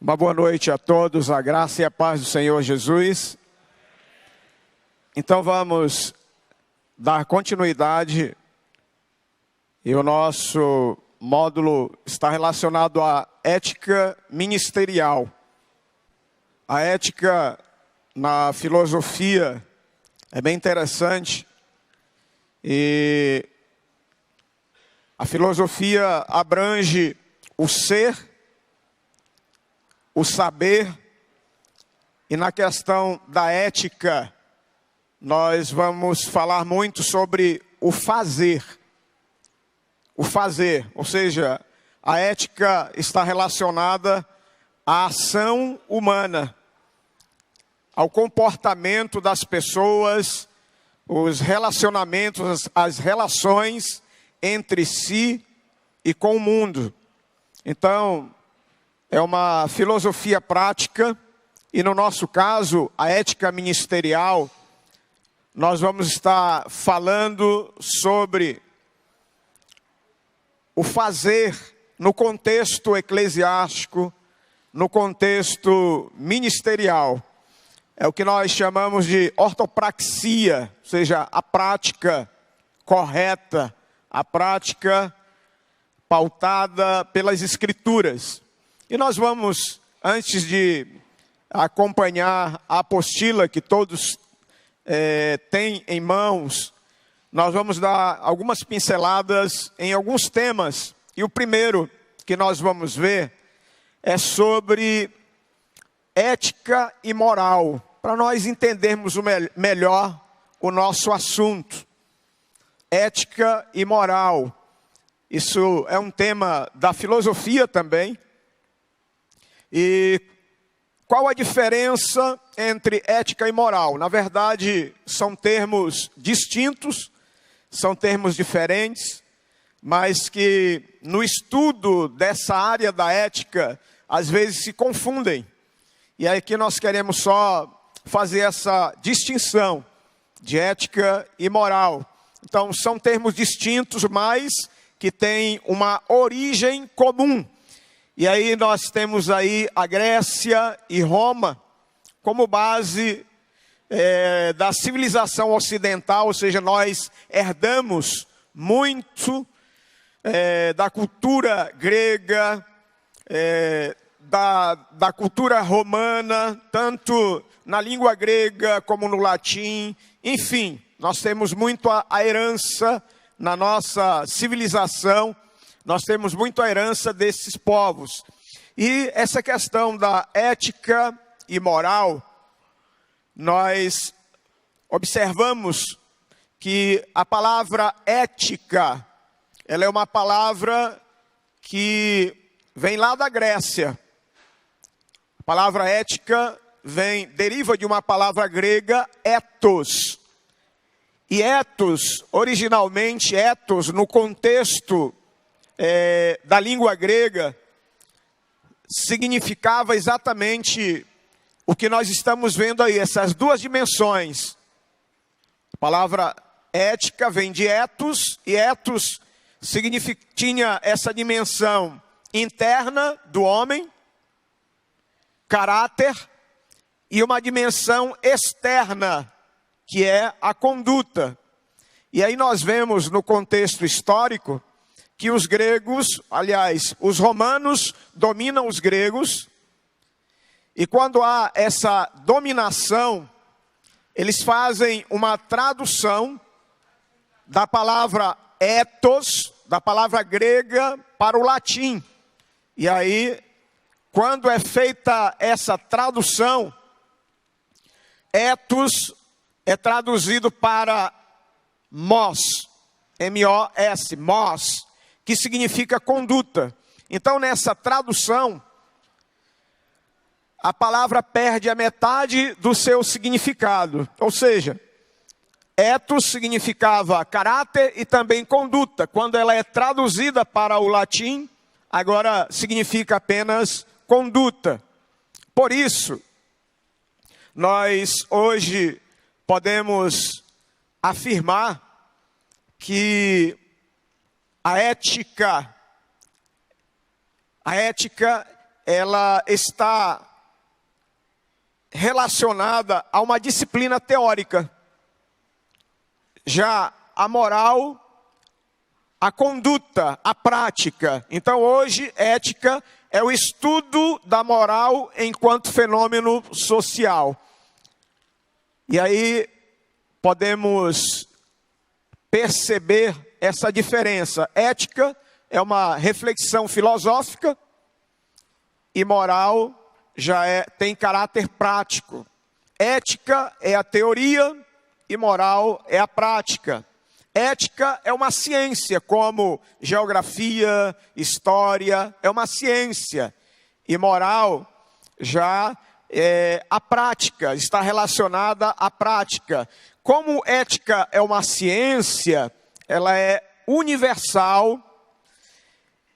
Uma boa noite a todos, a graça e a paz do Senhor Jesus. Então vamos dar continuidade e o nosso módulo está relacionado à ética ministerial. A ética na filosofia é bem interessante e a filosofia abrange o ser, o saber, e na questão da ética, nós vamos falar muito sobre o fazer. O fazer, ou seja, a ética está relacionada à ação humana, ao comportamento das pessoas, os relacionamentos, as relações entre si e com o mundo. Então, é uma filosofia prática, e no nosso caso, a ética ministerial, nós vamos estar falando sobre o fazer no contexto eclesiástico, no contexto ministerial. É o que nós chamamos de ortopraxia, ou seja, a prática correta, a prática pautada pelas Escrituras. E nós vamos, antes de acompanhar a apostila que todos têm em mãos, nós vamos dar algumas pinceladas em alguns temas. E o primeiro que nós vamos ver é sobre ética e moral, para nós entendermos melhor o nosso assunto. Ética e moral. Isso é um tema da filosofia também. E qual a diferença entre ética e moral? Na verdade, são termos distintos, são termos diferentes, mas que no estudo dessa área da ética, às vezes se confundem. E aí aqui nós queremos só fazer essa distinção de ética e moral. Então, são termos distintos, mas que têm uma origem comum. E aí nós temos aí a Grécia e Roma como base da civilização ocidental, ou seja, nós herdamos muito da cultura grega, da cultura romana, tanto na língua grega como no latim. Enfim, nós temos muito a herança na nossa civilização. Nós temos muito a herança desses povos. E essa questão da ética e moral, nós observamos que a palavra ética, ela é uma palavra que vem lá da Grécia. A palavra ética deriva de uma palavra grega, ethos. E ethos, originalmente, ethos, no contexto da língua grega, significava exatamente o que nós estamos vendo aí, essas duas dimensões. A palavra ética vem de ethos, e ethos tinha essa dimensão interna do homem, caráter, e uma dimensão externa, que é a conduta. E aí nós vemos no contexto histórico que os gregos, aliás, os romanos dominam os gregos, e quando há essa dominação, eles fazem uma tradução da palavra ethos, da palavra grega, para o latim. E aí, quando é feita essa tradução, ethos é traduzido para mos, M-O-S, mos, que significa conduta. Então, nessa tradução, a palavra perde a metade do seu significado. Ou seja, ethos significava caráter e também conduta. Quando ela é traduzida para o latim, agora significa apenas conduta. Por isso, nós hoje podemos afirmar que a ética ela está relacionada a uma disciplina teórica. Já a moral, a conduta, a prática. Então hoje, ética é o estudo da moral enquanto fenômeno social. E aí podemos perceber essa diferença. Ética é uma reflexão filosófica e moral já tem caráter prático. Ética é a teoria e moral é a prática. Ética é uma ciência, como geografia, história, é uma ciência. E moral já é a prática, está relacionada à prática. Como ética é uma ciência, ela é universal,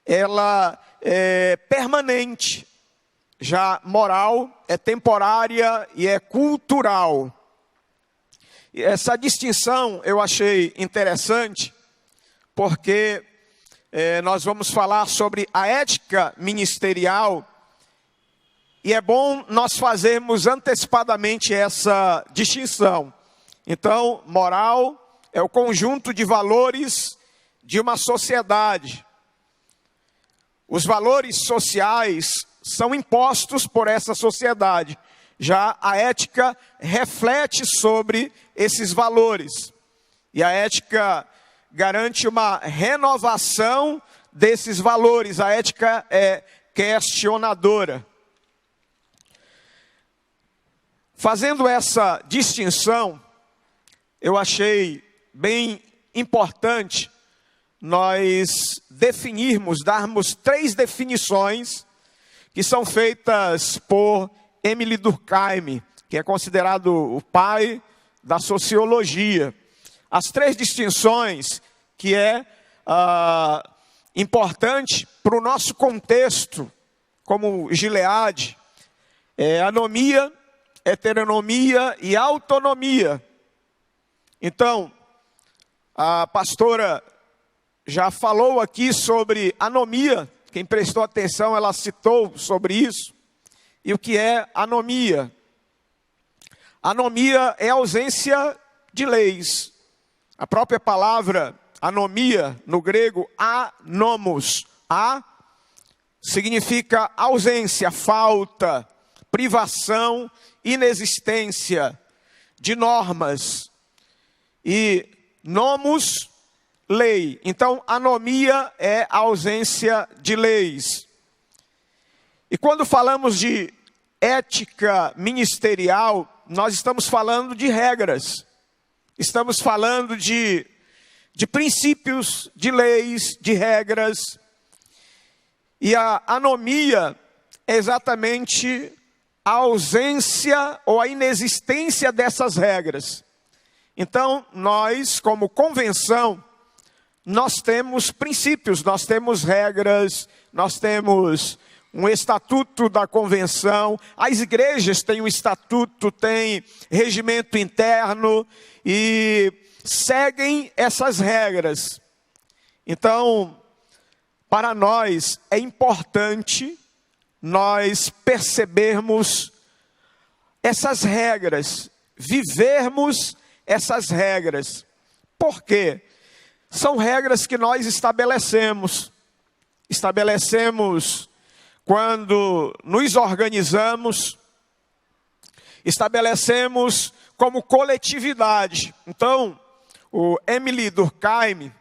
ela é permanente. Já moral é temporária e é cultural. E essa distinção eu achei interessante, porque nós vamos falar sobre a ética ministerial, e é bom nós fazermos antecipadamente essa distinção. Então, moral é o conjunto de valores de uma sociedade. Os valores sociais são impostos por essa sociedade. Já a ética reflete sobre esses valores. E a ética garante uma renovação desses valores. A ética é questionadora. Fazendo essa distinção, eu achei bem importante nós darmos 3 definições que são feitas por Émile Durkheim, que é considerado o pai da sociologia. As 3 distinções que é importante para o nosso contexto, como Gilead, anomia, heteronomia e autonomia. Então, a pastora já falou aqui sobre anomia. Quem prestou atenção, ela citou sobre isso. E o que é anomia? Anomia é ausência de leis. A própria palavra anomia, no grego, anomos. A significa ausência, falta, privação, inexistência de normas. E nomos, lei. Então, anomia é a ausência de leis. E quando falamos de ética ministerial, nós estamos falando de regras. Estamos falando de princípios, de leis, de regras. E a anomia é exatamente a ausência ou a inexistência dessas regras. Então, nós, como convenção, nós temos princípios, nós temos regras, nós temos um estatuto da convenção. As igrejas têm um estatuto, têm regimento interno e seguem essas regras. Então, para nós é importante nós percebermos essas regras, vivermos essas regras. Por quê? São regras que nós estabelecemos. Estabelecemos quando nos organizamos, estabelecemos como coletividade. Então, o Émile Durkheim,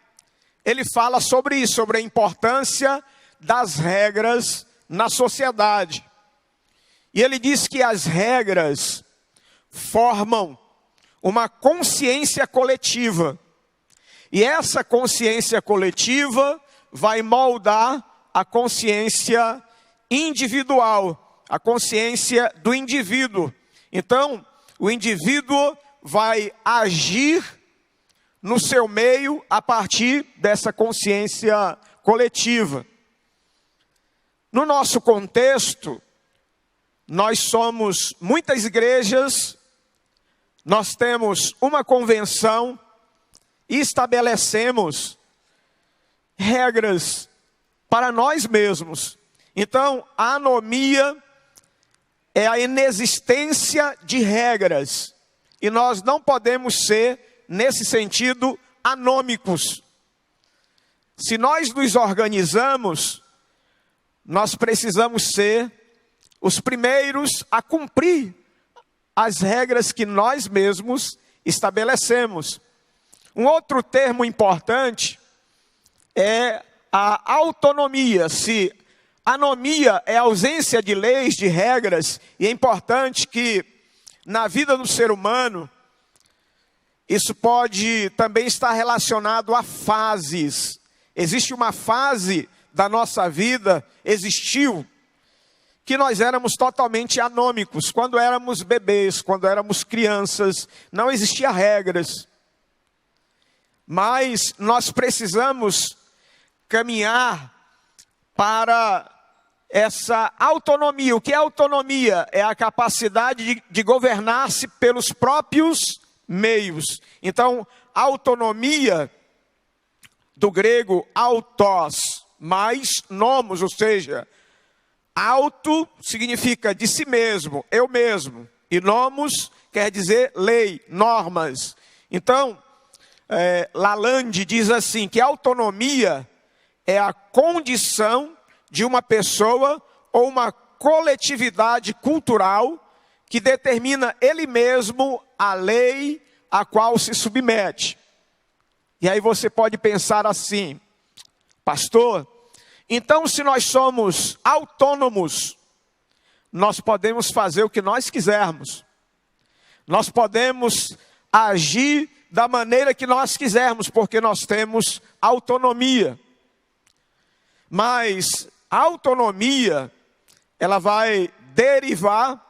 ele fala sobre isso, sobre a importância das regras na sociedade. E ele diz que as regras formam uma consciência coletiva. E essa consciência coletiva vai moldar a consciência individual, a consciência do indivíduo. Então, o indivíduo vai agir no seu meio a partir dessa consciência coletiva. No nosso contexto, nós somos muitas igrejas, nós temos uma convenção e estabelecemos regras para nós mesmos. Então, a anomia é a inexistência de regras. E nós não podemos ser, nesse sentido, anômicos. Se nós nos organizamos, nós precisamos ser os primeiros a cumprir as regras que nós mesmos estabelecemos. Um outro termo importante é a autonomia. Se anomia é ausência de leis, de regras, e é importante que na vida do ser humano, isso pode também estar relacionado a fases. Existe uma fase da nossa vida, existiu, que nós éramos totalmente anômicos. Quando éramos bebês, quando éramos crianças, não existiam regras. Mas nós precisamos caminhar para essa autonomia. O que é autonomia? É a capacidade de governar-se pelos próprios meios. Então, autonomia, do grego autos, mais nomos, ou seja, auto significa de si mesmo, eu mesmo. E nomos quer dizer lei, normas. Então, Lalande diz assim, que autonomia é a condição de uma pessoa ou uma coletividade cultural que determina ele mesmo a lei a qual se submete. E aí você pode pensar assim, pastor, então se nós somos autônomos, nós podemos fazer o que nós quisermos. Nós podemos agir da maneira que nós quisermos, porque nós temos autonomia. Mas a autonomia, ela vai derivar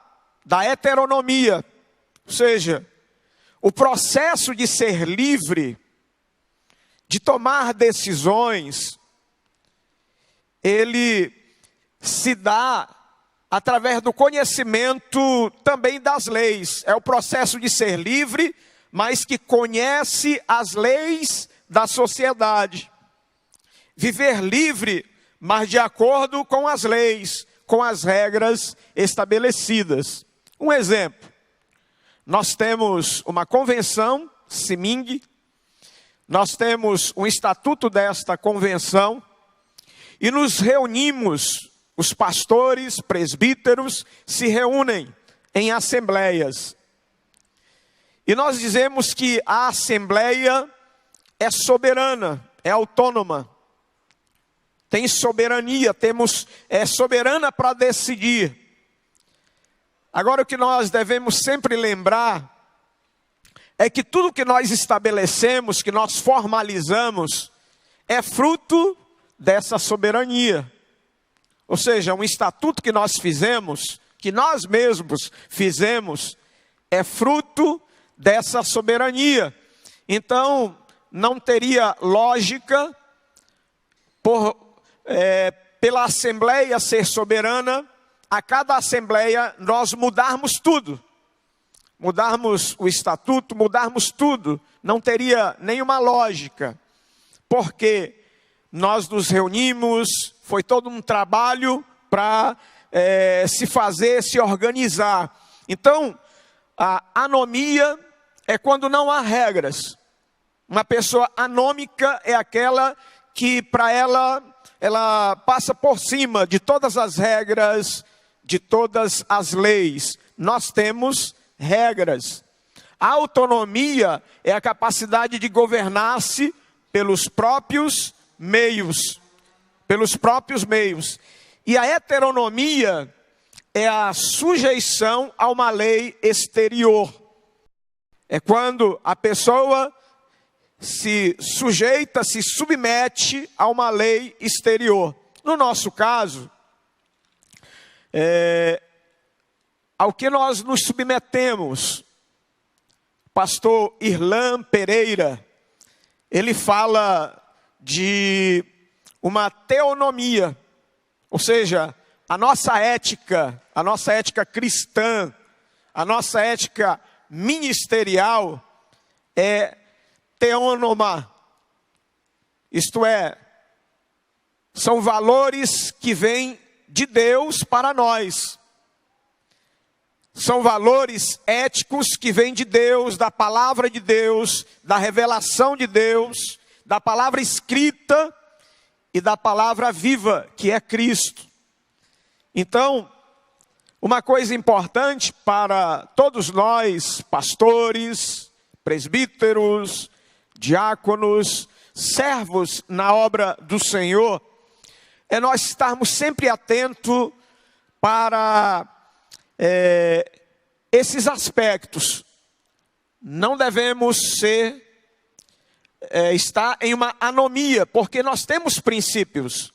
da heteronomia. Ou seja, o processo de ser livre, de tomar decisões, ele se dá através do conhecimento também das leis. É o processo de ser livre, mas que conhece as leis da sociedade. Viver livre, mas de acordo com as leis, com as regras estabelecidas. Um exemplo, nós temos uma convenção, CIMING, nós temos um estatuto desta convenção, e nos reunimos, os pastores, presbíteros, se reúnem em assembleias. E nós dizemos que a assembleia é soberana, é autônoma. Tem soberania, é soberana para decidir. Agora o que nós devemos sempre lembrar é que tudo que nós estabelecemos, que nós formalizamos, é fruto dessa soberania. Ou seja, um estatuto que nós fizemos, que nós mesmos fizemos, é fruto dessa soberania. Então, não teria lógica pela Assembleia ser soberana, a cada Assembleia nós mudarmos tudo. Mudarmos o estatuto, mudarmos tudo. Não teria nenhuma lógica. Porque nós nos reunimos, foi todo um trabalho para se fazer, se organizar. Então, a anomia é quando não há regras. Uma pessoa anômica é aquela que para ela passa por cima de todas as regras, de todas as leis. Nós temos regras. A autonomia é a capacidade de governar-se pelos próprios meios. Pelos próprios meios. E a heteronomia é a sujeição a uma lei exterior. É quando a pessoa se sujeita, se submete a uma lei exterior. No nosso caso, ao que nós nos submetemos, pastor Irlan Pereira, ele fala de uma teonomia, ou seja, a nossa ética cristã, a nossa ética ministerial é teonoma, isto é, são valores que vêm de Deus para nós. São valores éticos que vêm de Deus, da palavra de Deus, da revelação de Deus, da palavra escrita e da palavra viva, que é Cristo. Então, uma coisa importante para todos nós, pastores, presbíteros, diáconos, servos na obra do Senhor, é nós estarmos sempre atentos para esses aspectos. Não devemos estar em uma anomia, porque nós temos princípios.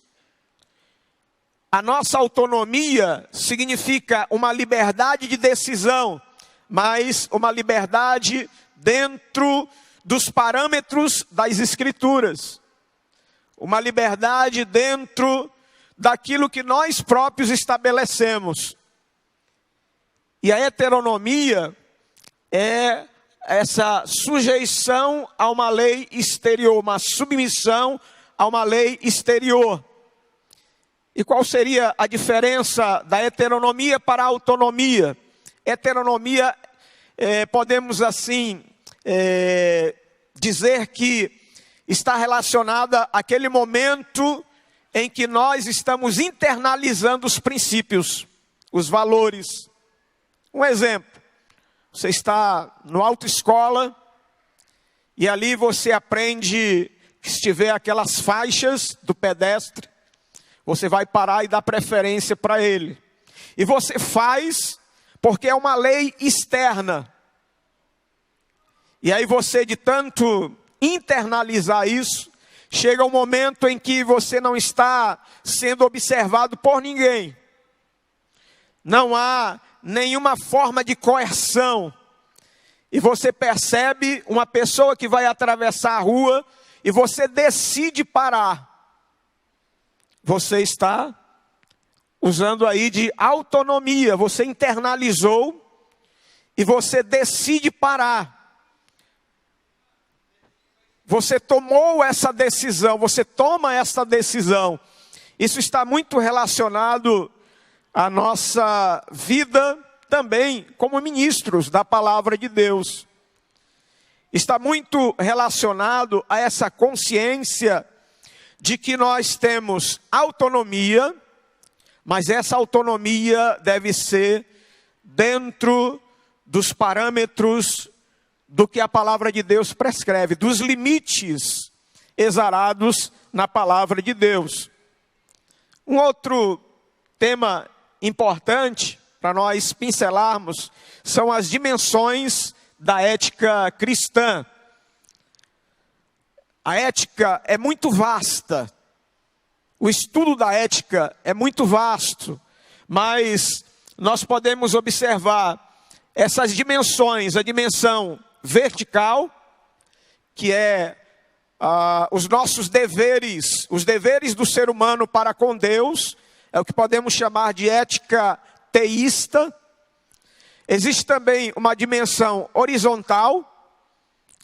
A nossa autonomia significa uma liberdade de decisão, mas uma liberdade dentro dos parâmetros das Escrituras. Uma liberdade dentro daquilo que nós próprios estabelecemos. E a heteronomia é essa sujeição a uma lei exterior, uma submissão a uma lei exterior. E qual seria a diferença da heteronomia para a autonomia? Heteronomia, podemos assim dizer que está relacionada àquele momento em que nós estamos internalizando os princípios, os valores. Um exemplo, você está no autoescola e ali você aprende que se tiver aquelas faixas do pedestre, você vai parar e dar preferência para ele. E você faz porque é uma lei externa. E aí você, de tanto internalizar isso, chega um momento em que você não está sendo observado por ninguém. Não há nenhuma forma de coerção. E você percebe uma pessoa que vai atravessar a rua e você decide parar. Você está usando aí de autonomia, você internalizou e você decide parar. Você tomou essa decisão, você toma essa decisão. Isso está muito relacionado à nossa vida também como ministros da palavra de Deus. Está muito relacionado a essa consciência de que nós temos autonomia, mas essa autonomia deve ser dentro dos parâmetros do que a palavra de Deus prescreve, dos limites exarados na palavra de Deus. Um outro tema importante para nós pincelarmos são as dimensões da ética cristã. A ética é muito vasta, o estudo da ética é muito vasto, mas nós podemos observar essas dimensões, a dimensão vertical, que é os nossos deveres, os deveres do ser humano para com Deus, é o que podemos chamar de ética teísta. Existe também uma dimensão horizontal,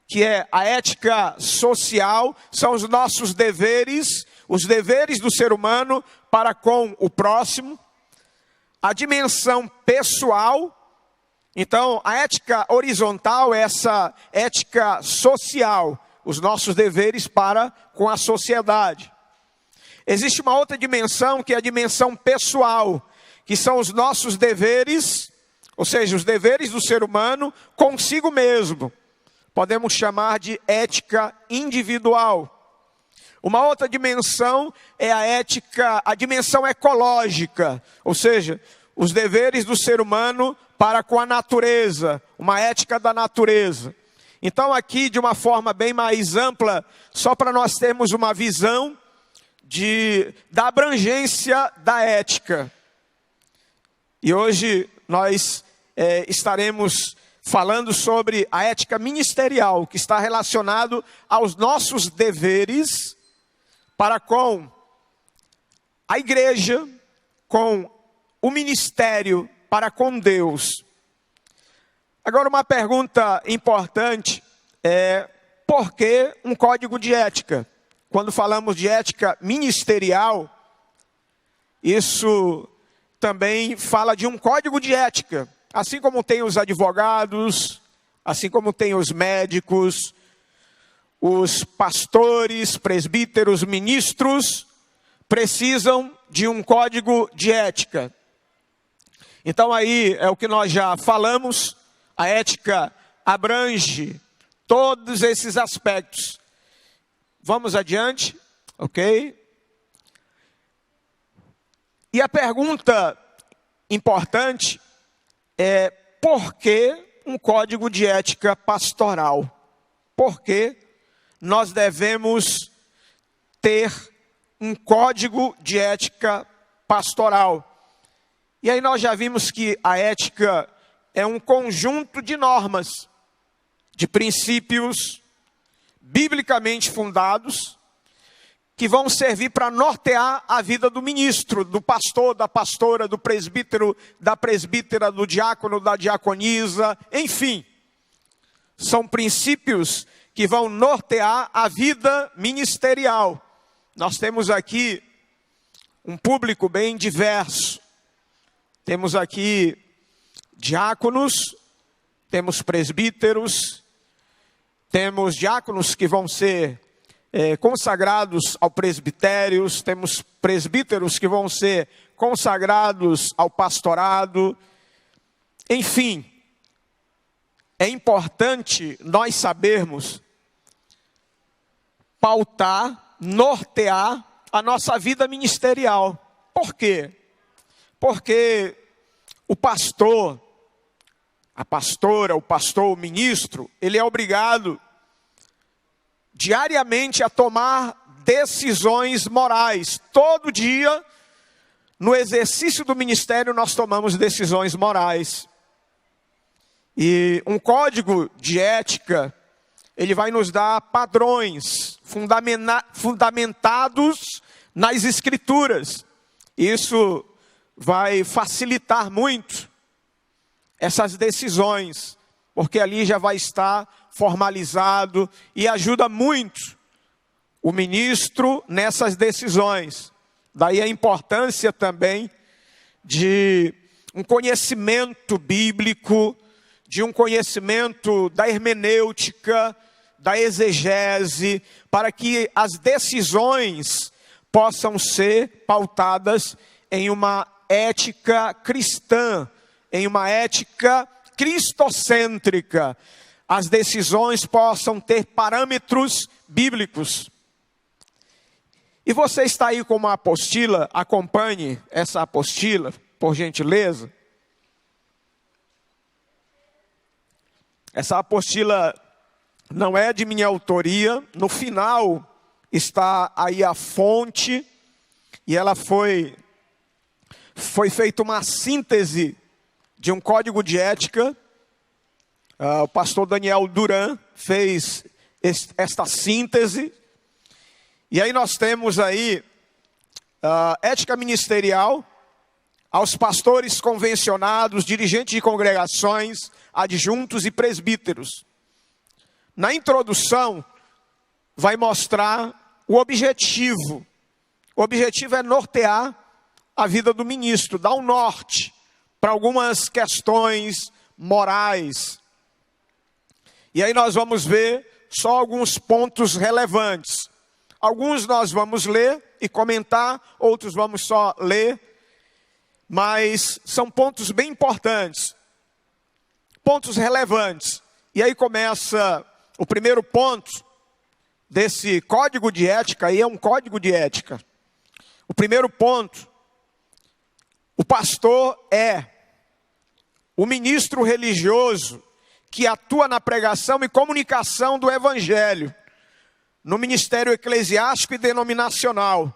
que é a ética social, são os nossos deveres, os deveres do ser humano para com o próximo. A dimensão pessoal, então a ética horizontal é essa ética social, os nossos deveres para com a sociedade. Existe uma outra dimensão que é a dimensão pessoal, que são os nossos deveres, ou seja, os deveres do ser humano consigo mesmo. Podemos chamar de ética individual. Uma outra dimensão é a dimensão ecológica, ou seja, os deveres do ser humano para com a natureza, uma ética da natureza. Então aqui, de uma forma bem mais ampla, só para nós termos uma visão da abrangência da ética. E hoje nós estaremos falando sobre a ética ministerial, que está relacionado aos nossos deveres para com a igreja, com o ministério, para com Deus. Agora, uma pergunta importante é: por que um código de ética? Quando falamos de ética ministerial, isso também fala de um código de ética. Assim como tem os advogados, assim como tem os médicos, os pastores, presbíteros, ministros, precisam de um código de ética. Então aí é o que nós já falamos, a ética abrange todos esses aspectos. Vamos adiante, ok? E a pergunta importante é: por que um código de ética pastoral? Por que nós devemos ter um código de ética pastoral? E aí nós já vimos que a ética é um conjunto de normas, de princípios biblicamente fundados, que vão servir para nortear a vida do ministro, do pastor, da pastora, do presbítero, da presbítera, do diácono, da diaconisa, enfim. São princípios que vão nortear a vida ministerial. Nós temos aqui um público bem diverso. Temos aqui diáconos, temos presbíteros, temos diáconos que vão ser consagrados ao presbitério, temos presbíteros que vão ser consagrados ao pastorado. Enfim, é importante nós sabermos pautar, nortear a nossa vida ministerial. Por quê? Porque o pastor, a pastora, o pastor, o ministro, ele é obrigado diariamente a tomar decisões morais. Todo dia, no exercício do ministério, nós tomamos decisões morais. E um código de ética, ele vai nos dar padrões fundamentados nas Escrituras. Isso vai facilitar muito essas decisões, porque ali já vai estar formalizado e ajuda muito o ministro nessas decisões. Daí a importância também de um conhecimento bíblico, de um conhecimento da hermenêutica, da exegese, para que as decisões possam ser pautadas em uma ética cristã, em uma ética cristocêntrica. As decisões possam ter parâmetros bíblicos. E você está aí com uma apostila, acompanhe essa apostila, por gentileza. Essa apostila não é de minha autoria, no final está aí a fonte, e ela foi feita uma síntese de um código de ética. O pastor Daniel Duran fez esta síntese. E aí nós temos aí ética ministerial aos pastores convencionados, dirigentes de congregações, adjuntos e presbíteros. Na introdução, vai mostrar o objetivo. O objetivo é nortear a vida do ministro, dar um norte para algumas questões morais. E aí nós vamos ver só alguns pontos relevantes. Alguns nós vamos ler e comentar, outros vamos só ler, mas são pontos bem importantes, pontos relevantes. E aí começa o primeiro ponto desse código de ética, aí é um código de ética. O primeiro ponto: o pastor é o ministro religioso que atua na pregação e comunicação do evangelho, no ministério eclesiástico e denominacional,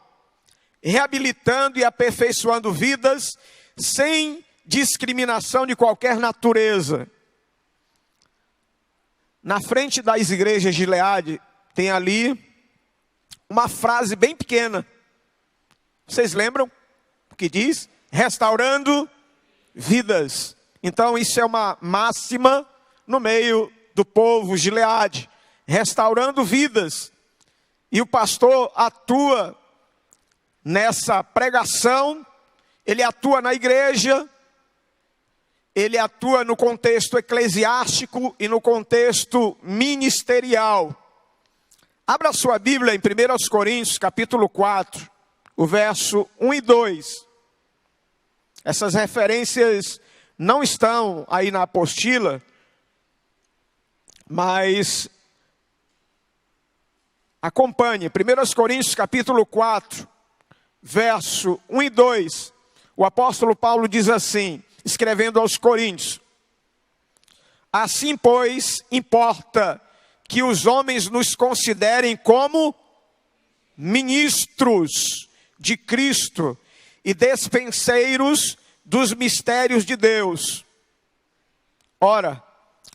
reabilitando e aperfeiçoando vidas sem discriminação de qualquer natureza. Na frente das igrejas de Gileade tem ali uma frase bem pequena. Vocês lembram o que diz? Restaurando vidas. Então isso é uma máxima no meio do povo Gileade, restaurando vidas. E o pastor atua nessa pregação ele atua na igreja, ele atua no contexto eclesiástico e no contexto ministerial. Abra sua Bíblia em 1 Coríntios, capítulo 4, o verso 1 e 2. Essas referências não estão aí na apostila, mas acompanhe. 1 Coríntios, capítulo 4, verso 1 e 2. O apóstolo Paulo diz assim, escrevendo aos Coríntios: assim, pois, importa que os homens nos considerem como ministros de Cristo e despenseiros dos mistérios de Deus. Ora,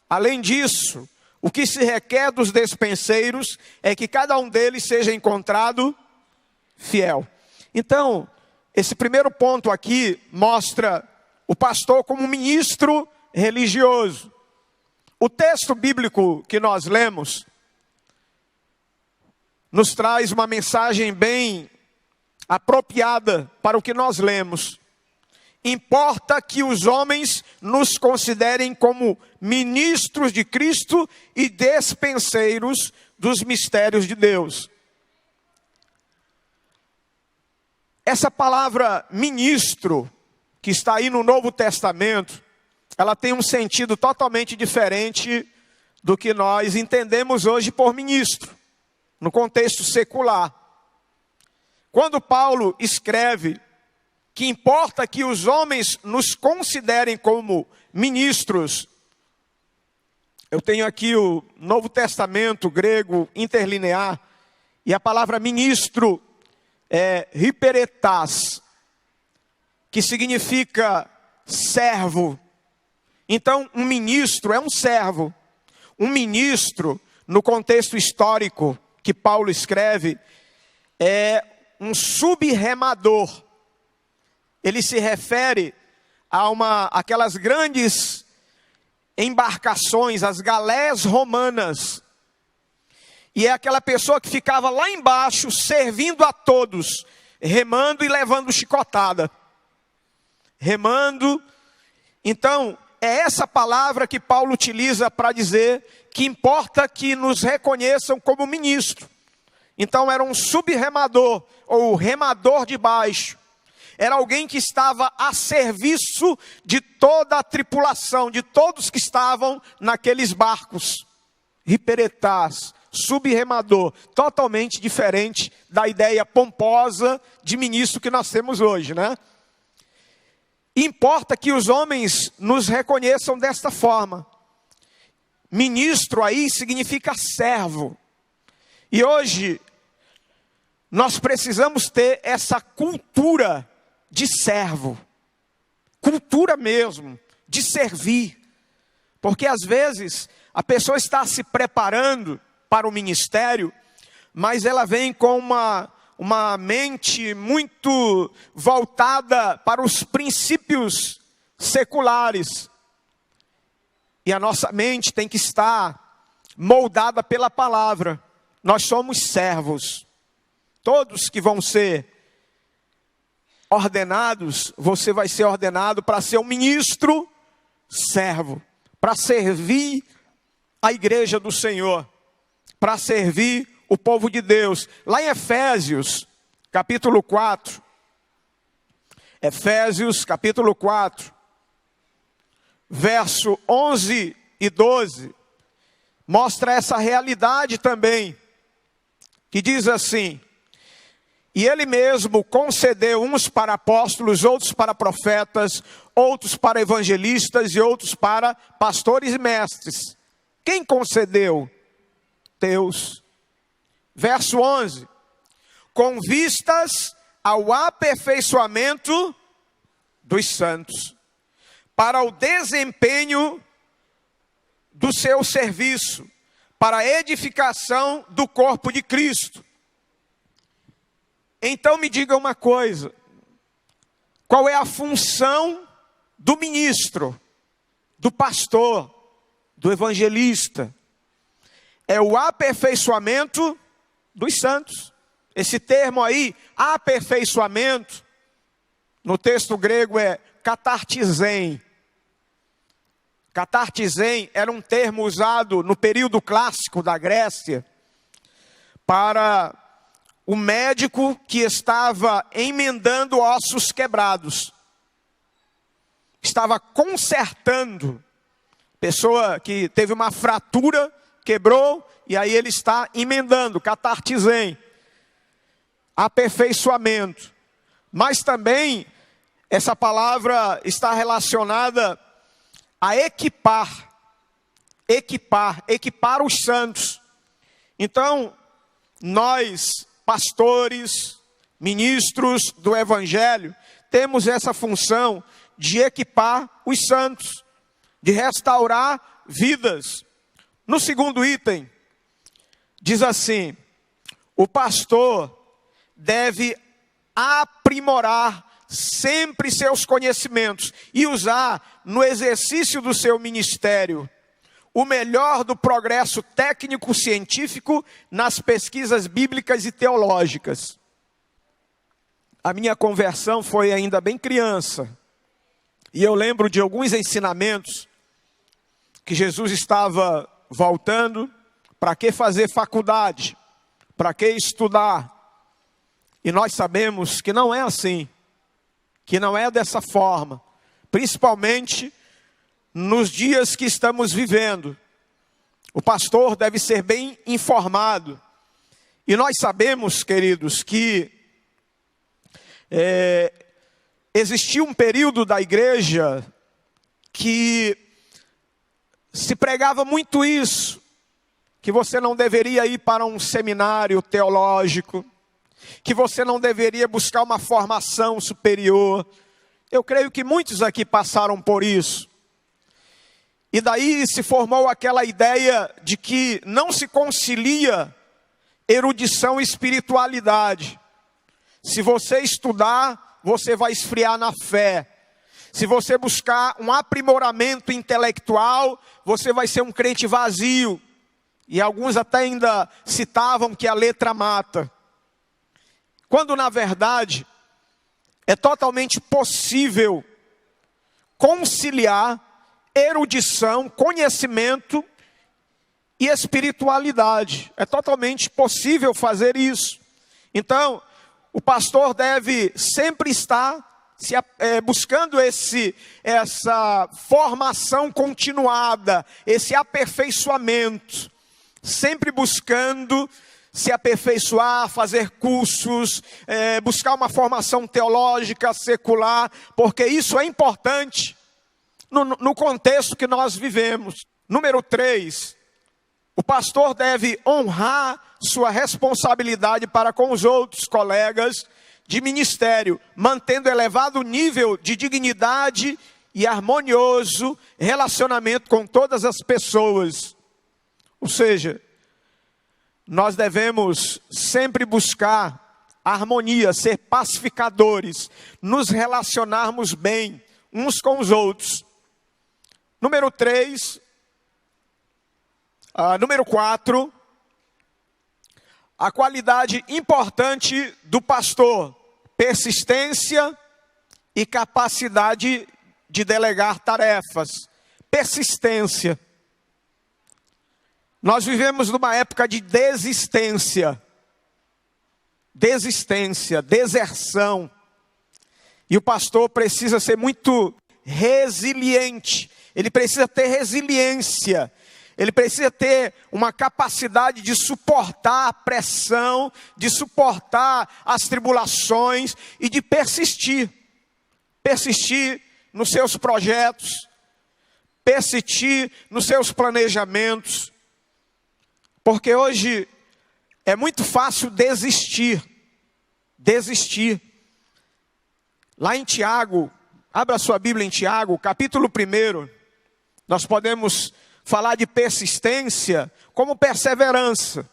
além disso, o que se requer dos despenseiros é que cada um deles seja encontrado fiel. Então, esse primeiro ponto aqui mostra o pastor como ministro religioso. O texto bíblico que nós lemos nos traz uma mensagem bem apropriada para o que nós lemos. Importa que os homens nos considerem como ministros de Cristo e despenseiros dos mistérios de Deus. Essa palavra ministro, que está aí no Novo Testamento, ela tem um sentido totalmente diferente do que nós entendemos hoje por ministro, no contexto secular. Quando Paulo escreve que importa que os homens nos considerem como ministros, eu tenho aqui o Novo Testamento grego interlinear, e a palavra ministro é hyperetas, que significa servo. Então, um ministro é um servo. Um ministro, no contexto histórico que Paulo escreve, é um subremador. Ele se refere a aquelas grandes embarcações, as galés romanas. E é aquela pessoa que ficava lá embaixo, servindo a todos, remando e levando chicotada. Remando. Então, é essa palavra que Paulo utiliza para dizer que importa que nos reconheçam como ministro. Então era um subremador, ou remador de baixo. Era alguém que estava a serviço de toda a tripulação, de todos que estavam naqueles barcos. Hiperetás, subremador, totalmente diferente da ideia pomposa de ministro que nós temos hoje, né? Importa que os homens nos reconheçam desta forma. Ministro aí significa servo. E hoje, nós precisamos ter essa cultura de servo. Cultura mesmo, de servir. Porque às vezes, a pessoa está se preparando para o ministério, mas ela vem com uma mente muito voltada para os princípios seculares. E a nossa mente tem que estar moldada pela palavra. Nós somos servos. Todos que vão ser ordenados, você vai ser ordenado para ser um ministro servo, para servir a igreja do Senhor, para servir o povo de Deus. Lá em Efésios, capítulo 4. Efésios, capítulo 4. Verso 11 e 12. Mostra essa realidade também. Que diz assim: e ele mesmo concedeu uns para apóstolos, outros para profetas, outros para evangelistas e outros para pastores e mestres. Quem concedeu? Deus. Verso 11. Com vistas ao aperfeiçoamento dos santos, para o desempenho do seu serviço, para a edificação do corpo de Cristo. Então me diga uma coisa: qual é a função do ministro, do pastor, do evangelista? É o aperfeiçoamento dos santos. Esse termo aí, aperfeiçoamento, no texto grego é catartizen. Catartizen era um termo usado no período clássico da Grécia para o médico que estava emendando ossos quebrados. Estava consertando. Pessoa que teve uma fratura, quebrou, e aí ele está emendando, catartizen. Aperfeiçoamento. Mas também essa palavra está relacionada a equipar os santos. Então, nós, pastores, ministros do Evangelho, temos essa função de equipar os santos, de restaurar vidas. No segundo item, diz assim: o pastor deve aprimorar sempre seus conhecimentos e usar no exercício do seu ministério o melhor do progresso técnico-científico nas pesquisas bíblicas e teológicas. A minha conversão foi ainda bem criança, e eu lembro de alguns ensinamentos que Jesus estava voltando. Para que fazer faculdade? Para que estudar? E nós sabemos que não é assim, que não é dessa forma, principalmente nos dias que estamos vivendo. O pastor deve ser bem informado. E nós sabemos, queridos, que existiu um período da igreja que se pregava muito isso, que você não deveria ir para um seminário teológico, que você não deveria buscar uma formação superior. Eu creio que muitos aqui passaram por isso. E daí se formou aquela ideia de que não se concilia erudição e espiritualidade. Se você estudar, você vai esfriar na fé. Se você buscar um aprimoramento intelectual, você vai ser um crente vazio. E alguns até ainda citavam que a letra mata. Quando na verdade é totalmente possível conciliar erudição, conhecimento e espiritualidade. É totalmente possível fazer isso. Então, o pastor deve sempre estar buscando essa formação continuada, esse aperfeiçoamento, sempre buscando se aperfeiçoar, fazer cursos, buscar uma formação teológica, secular, porque isso é importante no contexto que nós vivemos. Número 3, o pastor deve honrar sua responsabilidade para com os outros colegas de ministério, mantendo elevado nível de dignidade e harmonioso relacionamento com todas as pessoas. Ou seja, nós devemos sempre buscar harmonia, ser pacificadores, nos relacionarmos bem uns com os outros. Número 4, a qualidade importante do pastor: persistência e capacidade de delegar tarefas. Persistência. Nós vivemos numa época de deserção. E o pastor precisa ser muito resiliente. Ele precisa ter resiliência. Ele precisa ter uma capacidade de suportar a pressão, de suportar as tribulações e de persistir. Persistir nos seus projetos, persistir nos seus planejamentos. Porque hoje é muito fácil desistir. Lá em Tiago, abra sua Bíblia em Tiago, capítulo 1, nós podemos falar de persistência como perseverança.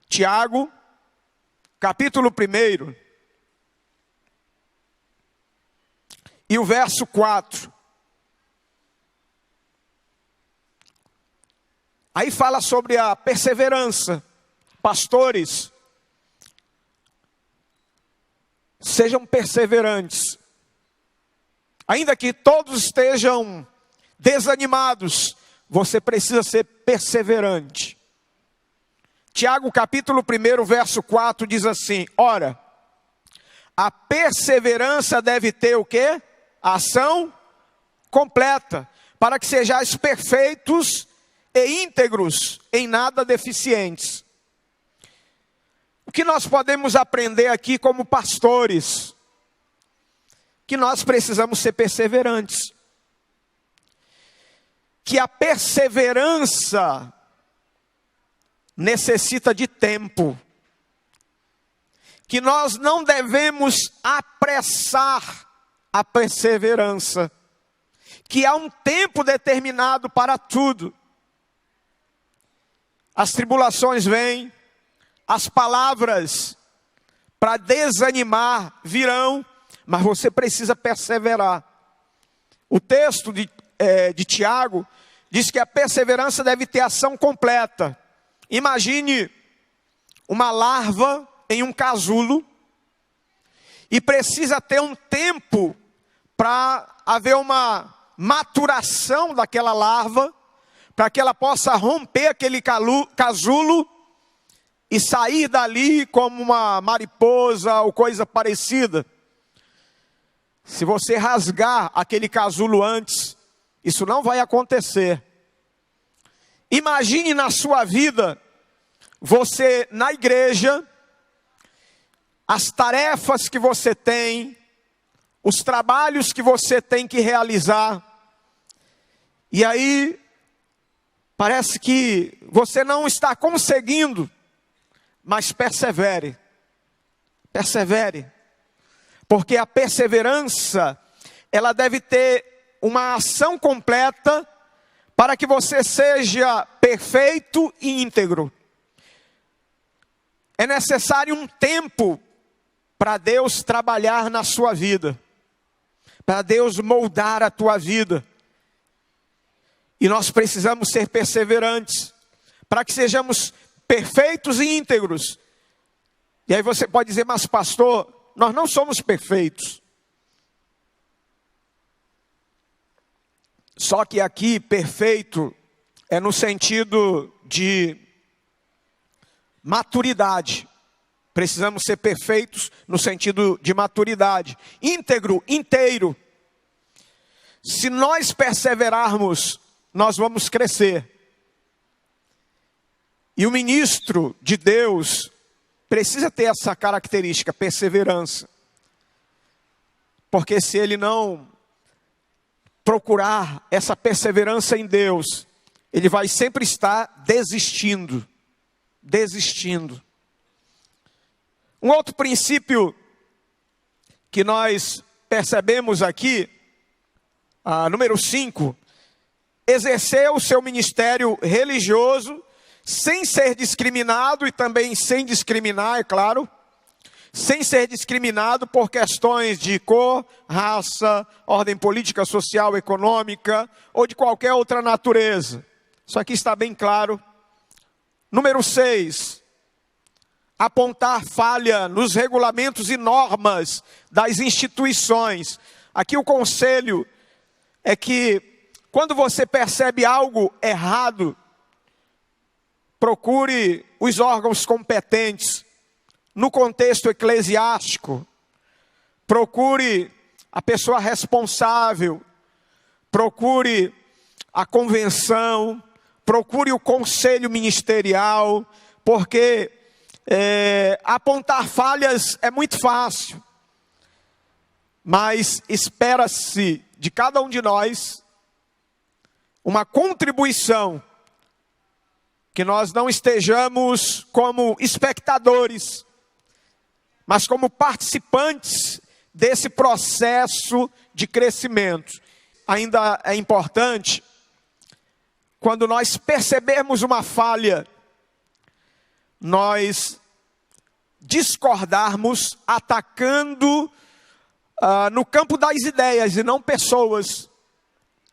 Tiago, capítulo 1, e o verso 4. Aí fala sobre a perseverança. Pastores, sejam perseverantes. Ainda que todos estejam desanimados, você precisa ser perseverante. Tiago capítulo 1, verso 4 diz assim: ora, a perseverança deve ter o quê? A ação completa, para que sejais perfeitos e íntegros, em nada deficientes. O que nós podemos aprender aqui como pastores? Que nós precisamos ser perseverantes. Que a perseverança necessita de tempo. Que nós não devemos apressar a perseverança. Que há um tempo determinado para tudo. As tribulações vêm, as palavras para desanimar virão, mas você precisa perseverar. O texto de Tiago diz que a perseverança deve ter ação completa. Imagine uma larva em um casulo e precisa ter um tempo para haver uma maturação daquela larva, para que ela possa romper aquele casulo e sair dali como uma mariposa ou coisa parecida. Se você rasgar aquele casulo antes, isso não vai acontecer. Imagine na sua vida, você na igreja, as tarefas que você tem, os trabalhos que você tem que realizar, e aí parece que você não está conseguindo, mas persevere. Persevere. Porque a perseverança, ela deve ter uma ação completa para que você seja perfeito e íntegro. É necessário um tempo para Deus trabalhar na sua vida, para Deus moldar a tua vida. E nós precisamos ser perseverantes, para que sejamos perfeitos e íntegros. E aí você pode dizer, mas pastor, nós não somos perfeitos. Só que aqui, perfeito, é no sentido de maturidade. Precisamos ser perfeitos no sentido de maturidade. Íntegro, inteiro. Se nós perseverarmos, nós vamos crescer. E o ministro de Deus precisa ter essa característica, perseverança. Porque se ele não procurar essa perseverança em Deus, ele vai sempre estar desistindo. Um outro princípio que nós percebemos aqui, número 5, exercer o seu ministério religioso sem ser discriminado e também sem discriminar, é claro, sem ser discriminado por questões de cor, raça, ordem política, social, econômica ou de qualquer outra natureza. Isso aqui está bem claro. Número 6, apontar falha nos regulamentos e normas das instituições. Aqui o conselho é que quando você percebe algo errado, procure os órgãos competentes. No contexto eclesiástico, procure a pessoa responsável, procure a convenção, procure o conselho ministerial, porque apontar falhas é muito fácil, mas espera-se de cada um de nós uma contribuição, que nós não estejamos como espectadores, mas como participantes desse processo de crescimento. Ainda é importante, quando nós percebermos uma falha, nós discordarmos atacando no campo das ideias e não pessoas.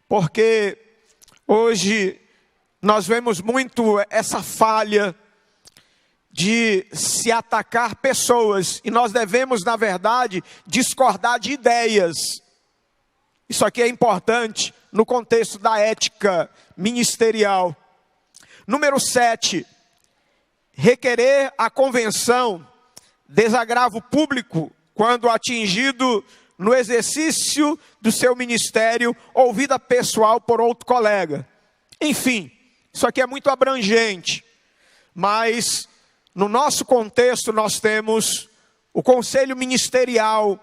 Porque hoje nós vemos muito essa falha de se atacar pessoas. E nós devemos, na verdade, discordar de ideias. Isso aqui é importante no contexto da ética ministerial. Número 7, requerer a convenção, desagravo público, quando atingido no exercício do seu ministério ou vida pessoal por outro colega. Enfim, isso aqui é muito abrangente, mas no nosso contexto nós temos o conselho ministerial,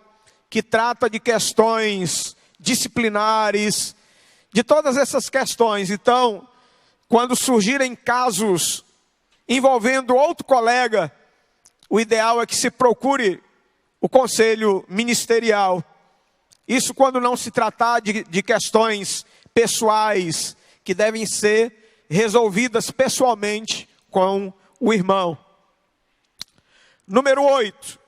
que trata de questões disciplinares, de todas essas questões. Então, quando surgirem casos envolvendo outro colega, o ideal é que se procure o conselho ministerial. Isso quando não se tratar de questões pessoais, que devem ser resolvidas pessoalmente com o irmão. Número 8,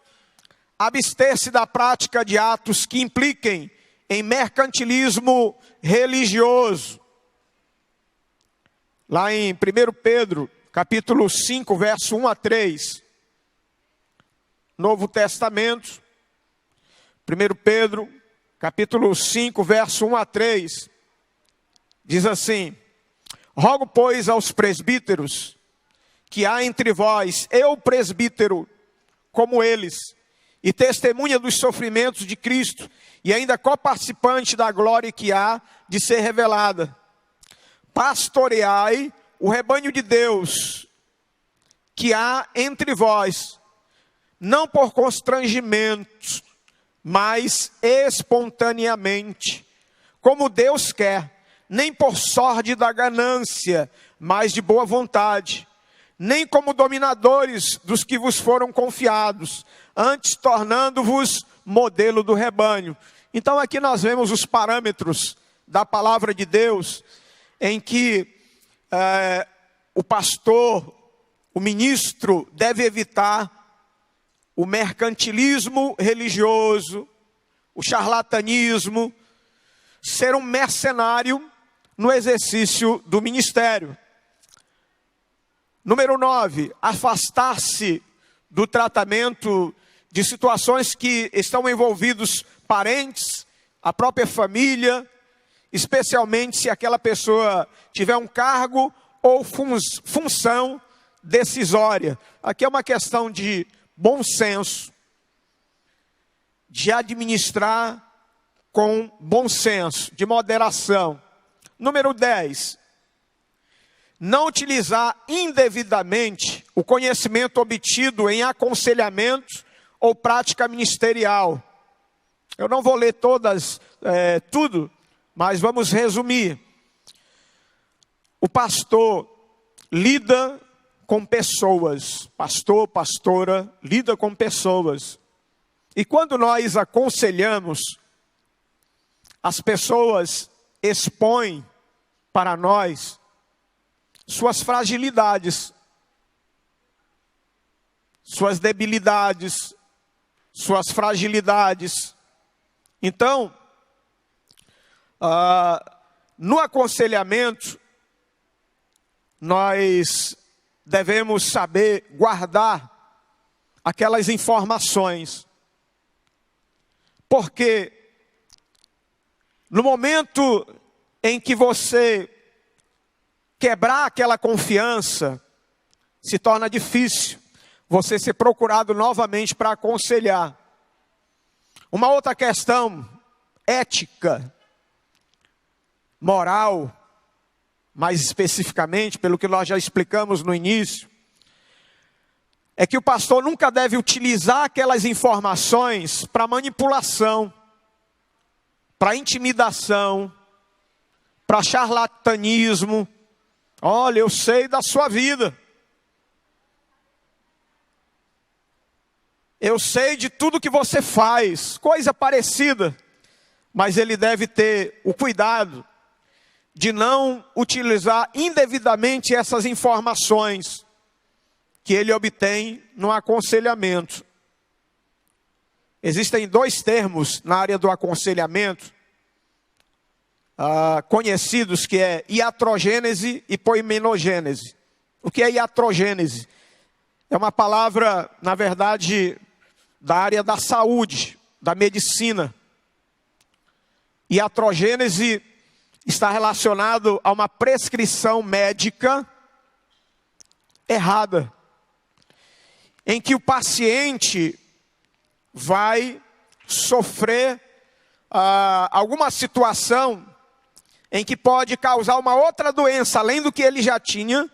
abster-se da prática de atos que impliquem em mercantilismo religioso. Lá em 1 Pedro, capítulo 5, verso 1 a 3. Novo Testamento, 1 Pedro, capítulo 5, verso 1 a 3. Diz assim: rogo, pois, aos presbíteros que há entre vós, eu presbítero, como eles, e testemunha dos sofrimentos de Cristo, e ainda coparticipante da glória que há de ser revelada. Pastoreai o rebanho de Deus que há entre vós, não por constrangimento, mas espontaneamente, como Deus quer, nem por sorte da ganância, mas de boa vontade, nem como dominadores dos que vos foram confiados, antes tornando-vos modelo do rebanho. Então aqui nós vemos os parâmetros da palavra de Deus, em que o pastor, o ministro, deve evitar o mercantilismo religioso, o charlatanismo, ser um mercenário no exercício do ministério. Número 9, afastar-se do tratamento de situações que estão envolvidos parentes, a própria família, especialmente se aquela pessoa tiver um cargo ou função decisória. Aqui é uma questão de bom senso, de administrar com bom senso, de moderação. Número 10, não utilizar indevidamente o conhecimento obtido em aconselhamento ou prática ministerial. Eu não vou ler tudo, mas vamos resumir. O pastor lida com pessoas. Pastor, pastora, lida com pessoas. E quando nós aconselhamos, as pessoas expõem para nós suas fragilidades, suas debilidades, suas fragilidades. Então, no aconselhamento, nós devemos saber guardar aquelas informações. Porque no momento em que você quebrar aquela confiança, se torna difícil você ser procurado novamente para aconselhar. Uma outra questão ética, moral, mais especificamente, pelo que nós já explicamos no início, é que o pastor nunca deve utilizar aquelas informações para manipulação, para intimidação, para charlatanismo. Olha, eu sei da sua vida. Eu sei de tudo que você faz, coisa parecida. Mas ele deve ter o cuidado de não utilizar indevidamente essas informações que ele obtém no aconselhamento. Existem dois termos na área do aconselhamento, conhecidos, que é iatrogênese e poimenogênese. O que é iatrogênese? É uma palavra, na verdade, da área da saúde, da medicina. Iatrogênese está relacionado a uma prescrição médica errada, em que o paciente vai sofrer alguma situação em que pode causar uma outra doença, além do que ele já tinha,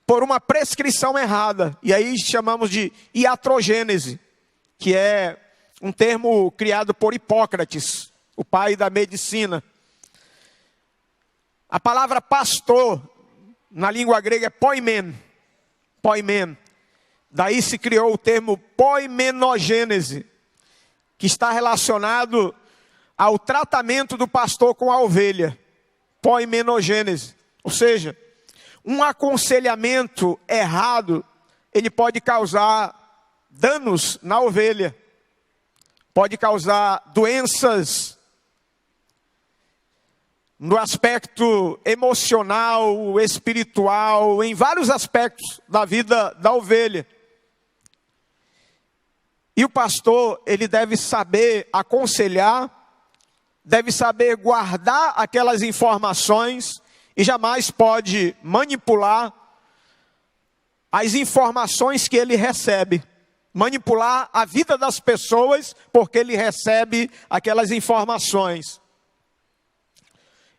por uma prescrição errada. E aí chamamos de iatrogênese, que é um termo criado por Hipócrates, o pai da medicina. A palavra pastor, na língua grega, é poimen. Poimen. Daí se criou o termo poimenogênese, que está relacionado ao tratamento do pastor com a ovelha. Poimenogênese. Ou seja, um aconselhamento errado, ele pode causar danos na ovelha. Pode causar doenças no aspecto emocional, espiritual, em vários aspectos da vida da ovelha. E o pastor, ele deve saber aconselhar, deve saber guardar aquelas informações e jamais pode manipular as informações que ele recebe. Manipular a vida das pessoas porque ele recebe aquelas informações.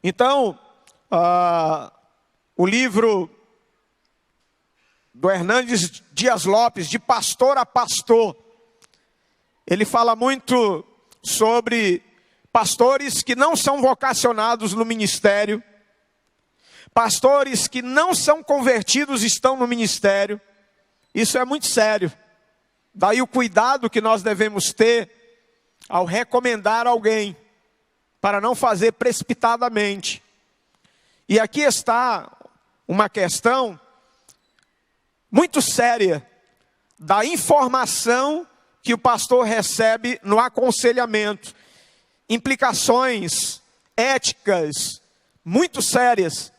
Então, o livro do Hernandes Dias Lopes, De Pastor a Pastor, ele fala muito sobre pastores que não são vocacionados no ministério, pastores que não são convertidos estão no ministério. Isso é muito sério. Daí o cuidado que nós devemos ter ao recomendar alguém, para não fazer precipitadamente. E aqui está uma questão muito séria da informação que o pastor recebe no aconselhamento. Implicações éticas muito sérias,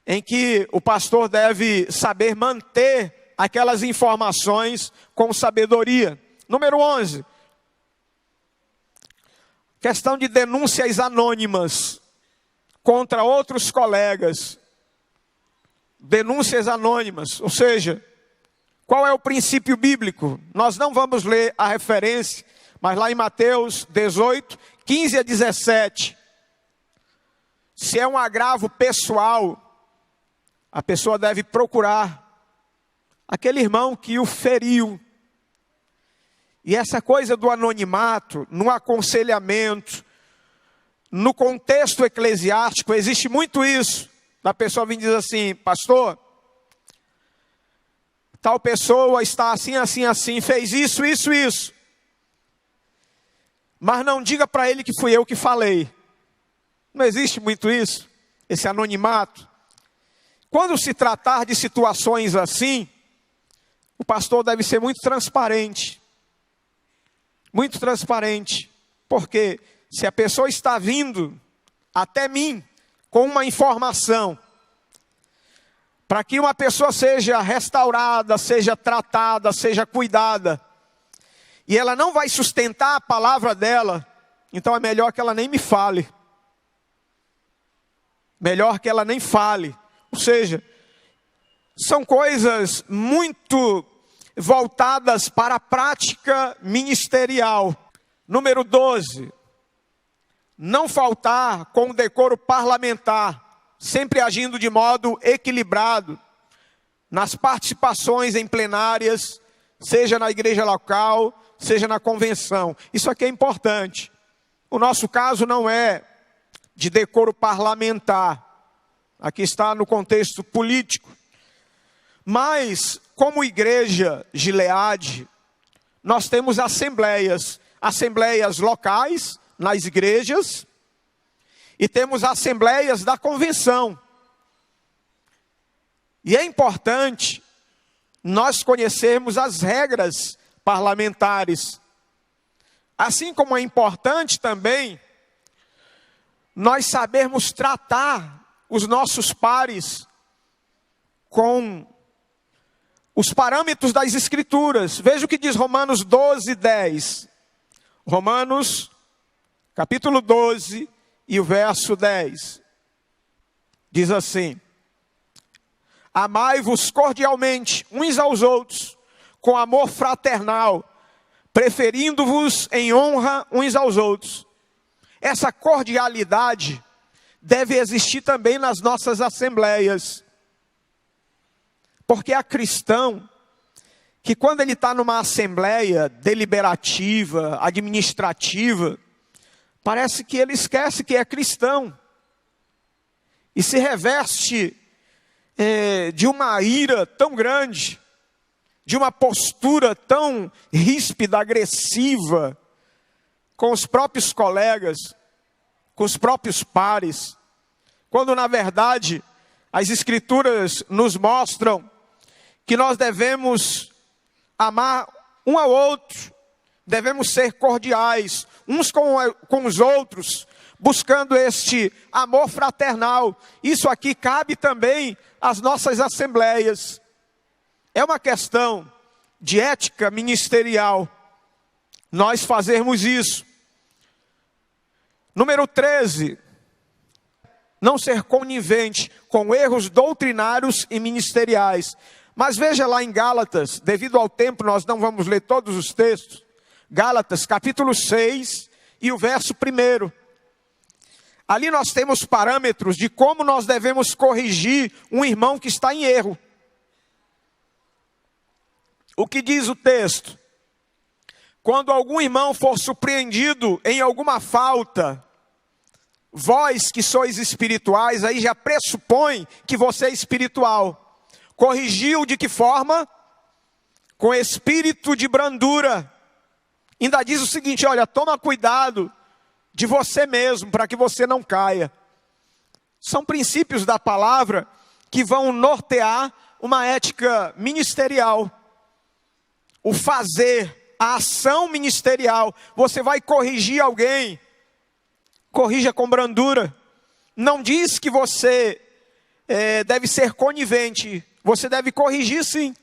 em que o pastor deve saber manter aquelas informações com sabedoria. Número 11. Questão de denúncias anônimas contra outros colegas. Denúncias anônimas, ou seja, qual é o princípio bíblico? Nós não vamos ler a referência, mas lá em Mateus 18, 15 a 17. Se é um agravo pessoal, a pessoa deve procurar aquele irmão que o feriu. E essa coisa do anonimato, no aconselhamento, no contexto eclesiástico, existe muito isso. Da pessoa vir dizer assim: pastor, tal pessoa está assim, assim, assim, fez isso, isso, isso. Mas não diga para ele que fui eu que falei. Não existe muito isso, esse anonimato. Quando se tratar de situações assim, o pastor deve ser muito transparente. Muito transparente. Porque se a pessoa está vindo até mim com uma informação, para que uma pessoa seja restaurada, seja tratada, seja cuidada, e ela não vai sustentar a palavra dela, então é melhor que ela nem me fale. Melhor que ela nem fale. Ou seja, são coisas muito voltadas para a prática ministerial. Número 12. Não faltar com o decoro parlamentar, sempre agindo de modo equilibrado nas participações em plenárias, seja na igreja local, seja na convenção. Isso aqui é importante. O nosso caso não é de decoro parlamentar. Aqui está no contexto político. Mas, como igreja Gileade, nós temos assembleias locais nas igrejas, e temos assembleias da convenção. E é importante nós conhecermos as regras parlamentares. Assim como é importante também nós sabermos tratar os nossos pares com os parâmetros das Escrituras. Veja o que diz Romanos 12, 10. Romanos capítulo 12 e o verso 10. Diz assim: amai-vos cordialmente uns aos outros, com amor fraternal, preferindo-vos em honra uns aos outros. Essa cordialidade deve existir também nas nossas assembleias. Porque há cristão que quando ele está numa assembleia deliberativa, administrativa, parece que ele esquece que é cristão. E se reveste de uma ira tão grande, de uma postura tão ríspida, agressiva, com os próprios colegas, com os próprios pares, quando na verdade as Escrituras nos mostram que nós devemos amar um ao outro, devemos ser cordiais uns com os outros, buscando este amor fraternal. Isso aqui cabe também às nossas assembleias. É uma questão de ética ministerial nós fazermos isso. Número 13, não ser conivente com erros doutrinários e ministeriais. Mas veja lá em Gálatas, devido ao tempo nós não vamos ler todos os textos. Gálatas capítulo 6 e o verso 1. Ali nós temos parâmetros de como nós devemos corrigir um irmão que está em erro. O que diz o texto? Quando algum irmão for surpreendido em alguma falta, vós que sois espirituais, aí já pressupõe que você é espiritual. Corrigiu de que forma? Com espírito de brandura. Ainda diz o seguinte: olha, toma cuidado de você mesmo, para que você não caia. São princípios da palavra que vão nortear uma ética ministerial. O fazer, a ação ministerial. Você vai corrigir alguém, corrija com brandura. Não diz que você deve ser conivente. Você deve corrigir sim,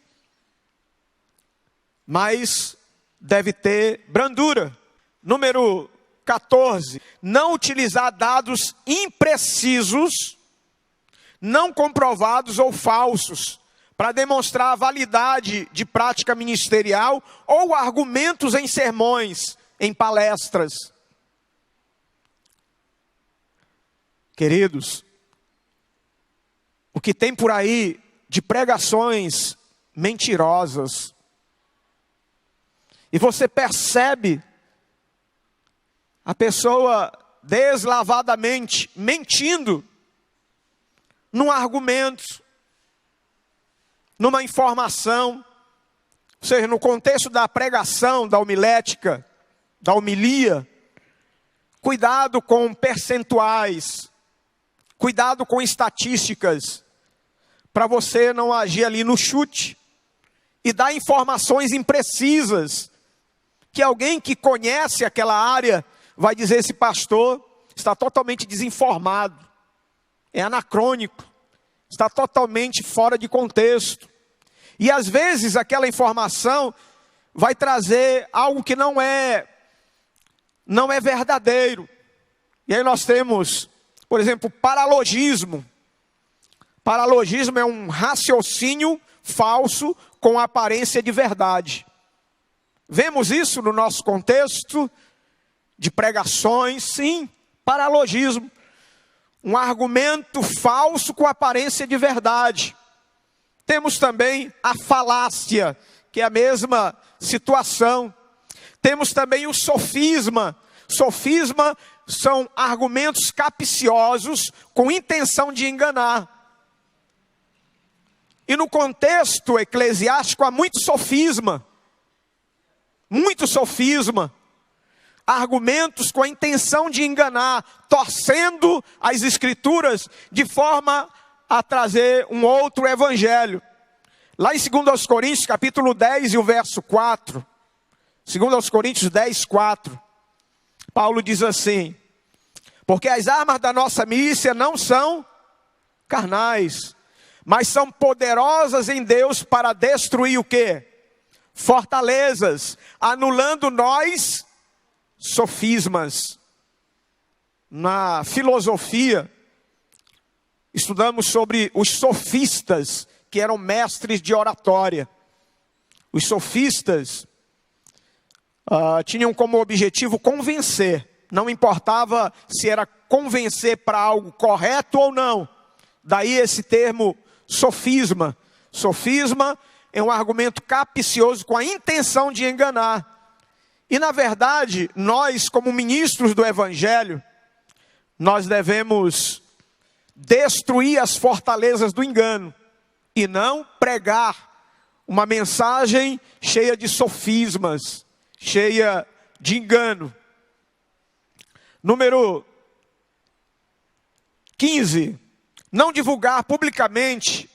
mas deve ter brandura. Número 14, não utilizar dados imprecisos, não comprovados ou falsos, para demonstrar a validade de prática ministerial ou argumentos em sermões, em palestras. Queridos, o que tem por aí de pregações mentirosas, e você percebe a pessoa deslavadamente mentindo num argumento, numa informação, ou seja, no contexto da pregação, da homilética, da homilia. Cuidado com percentuais, cuidado com estatísticas, para você não agir ali no chute e dar informações imprecisas, que alguém que conhece aquela área vai dizer: esse pastor está totalmente desinformado, é anacrônico, está totalmente fora de contexto. E às vezes aquela informação vai trazer algo que não é verdadeiro. E aí nós temos, por exemplo, paralogismo. Paralogismo é um raciocínio falso com aparência de verdade. Vemos isso no nosso contexto de pregações, sim, paralogismo. Um argumento falso com aparência de verdade. Temos também a falácia, que é a mesma situação. Temos também o sofisma. Sofisma são argumentos capciosos com intenção de enganar. E no contexto eclesiástico há muito sofisma. Muito sofisma. Argumentos com a intenção de enganar, torcendo as Escrituras de forma a trazer um outro evangelho. Lá em 2 Coríntios, capítulo 10 e o verso 4. 2 Coríntios 10, 4. Paulo diz assim: porque as armas da nossa milícia não são carnais, mas são poderosas em Deus para destruir o quê? Fortalezas, anulando nós sofismas. na filosofia, estudamos sobre os sofistas, que eram mestres de oratória. Os sofistas tinham como objetivo convencer. Não importava se era convencer para algo correto ou não. Daí esse termo sofisma. Sofisma é um argumento capcioso com a intenção de enganar. E na verdade, nós como ministros do Evangelho, nós devemos destruir as fortalezas do engano e não pregar uma mensagem cheia de sofismas, cheia de engano. Número 15. Não divulgar publicamente,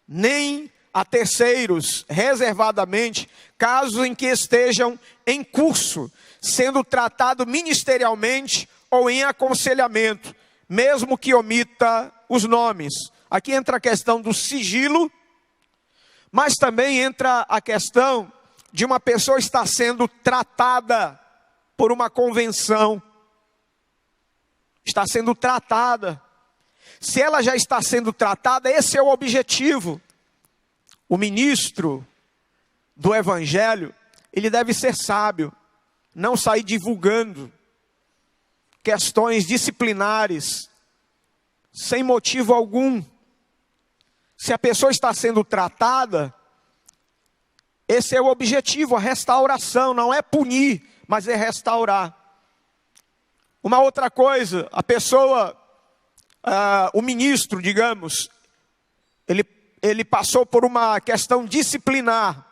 nem a terceiros, reservadamente, casos em que estejam em curso, sendo tratado ministerialmente ou em aconselhamento, mesmo que omita os nomes. Aqui entra a questão do sigilo, mas também entra a questão de uma pessoa estar sendo tratada por uma convenção. Está sendo tratada. Se ela já está sendo tratada, esse é o objetivo. O ministro do Evangelho, ele deve ser sábio, não sair divulgando questões disciplinares, sem motivo algum. Se a pessoa está sendo tratada, esse é o objetivo, a restauração, não é punir, mas é restaurar. Uma outra coisa, a pessoa, o ministro, digamos, ele passou por uma questão disciplinar,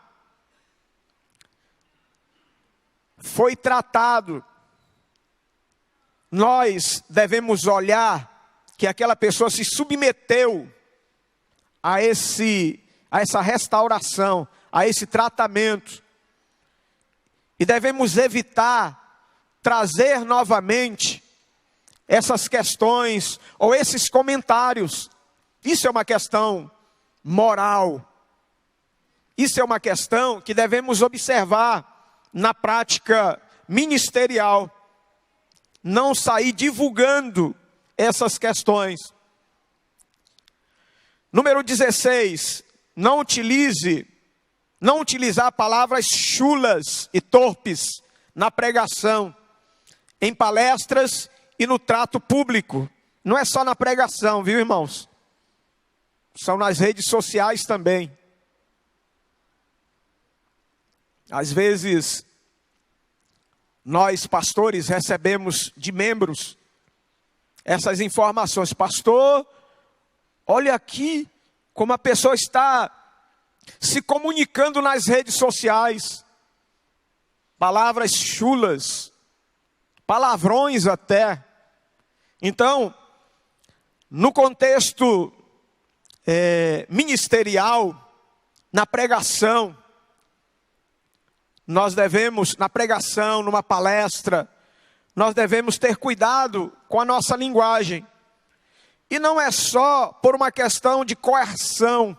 foi tratado. Nós devemos olhar que aquela pessoa se submeteu a essa restauração, a esse tratamento. E devemos evitar trazer novamente essas questões ou esses comentários. Isso é uma questão moral. Isso é uma questão que devemos observar na prática ministerial. Não sair divulgando essas questões. Número 16, não utilizar palavras chulas e torpes na pregação, em palestras e no trato público. Não é só na pregação, viu, irmãos? São nas redes sociais também. Às vezes, nós pastores recebemos de membros essas informações. Pastor, olha aqui como a pessoa está se comunicando nas redes sociais. Palavras chulas, palavrões até. Então, no contexto ministerial, na pregação, nós devemos, na pregação, numa palestra, nós devemos ter cuidado com a nossa linguagem. E não é só por uma questão de coerção,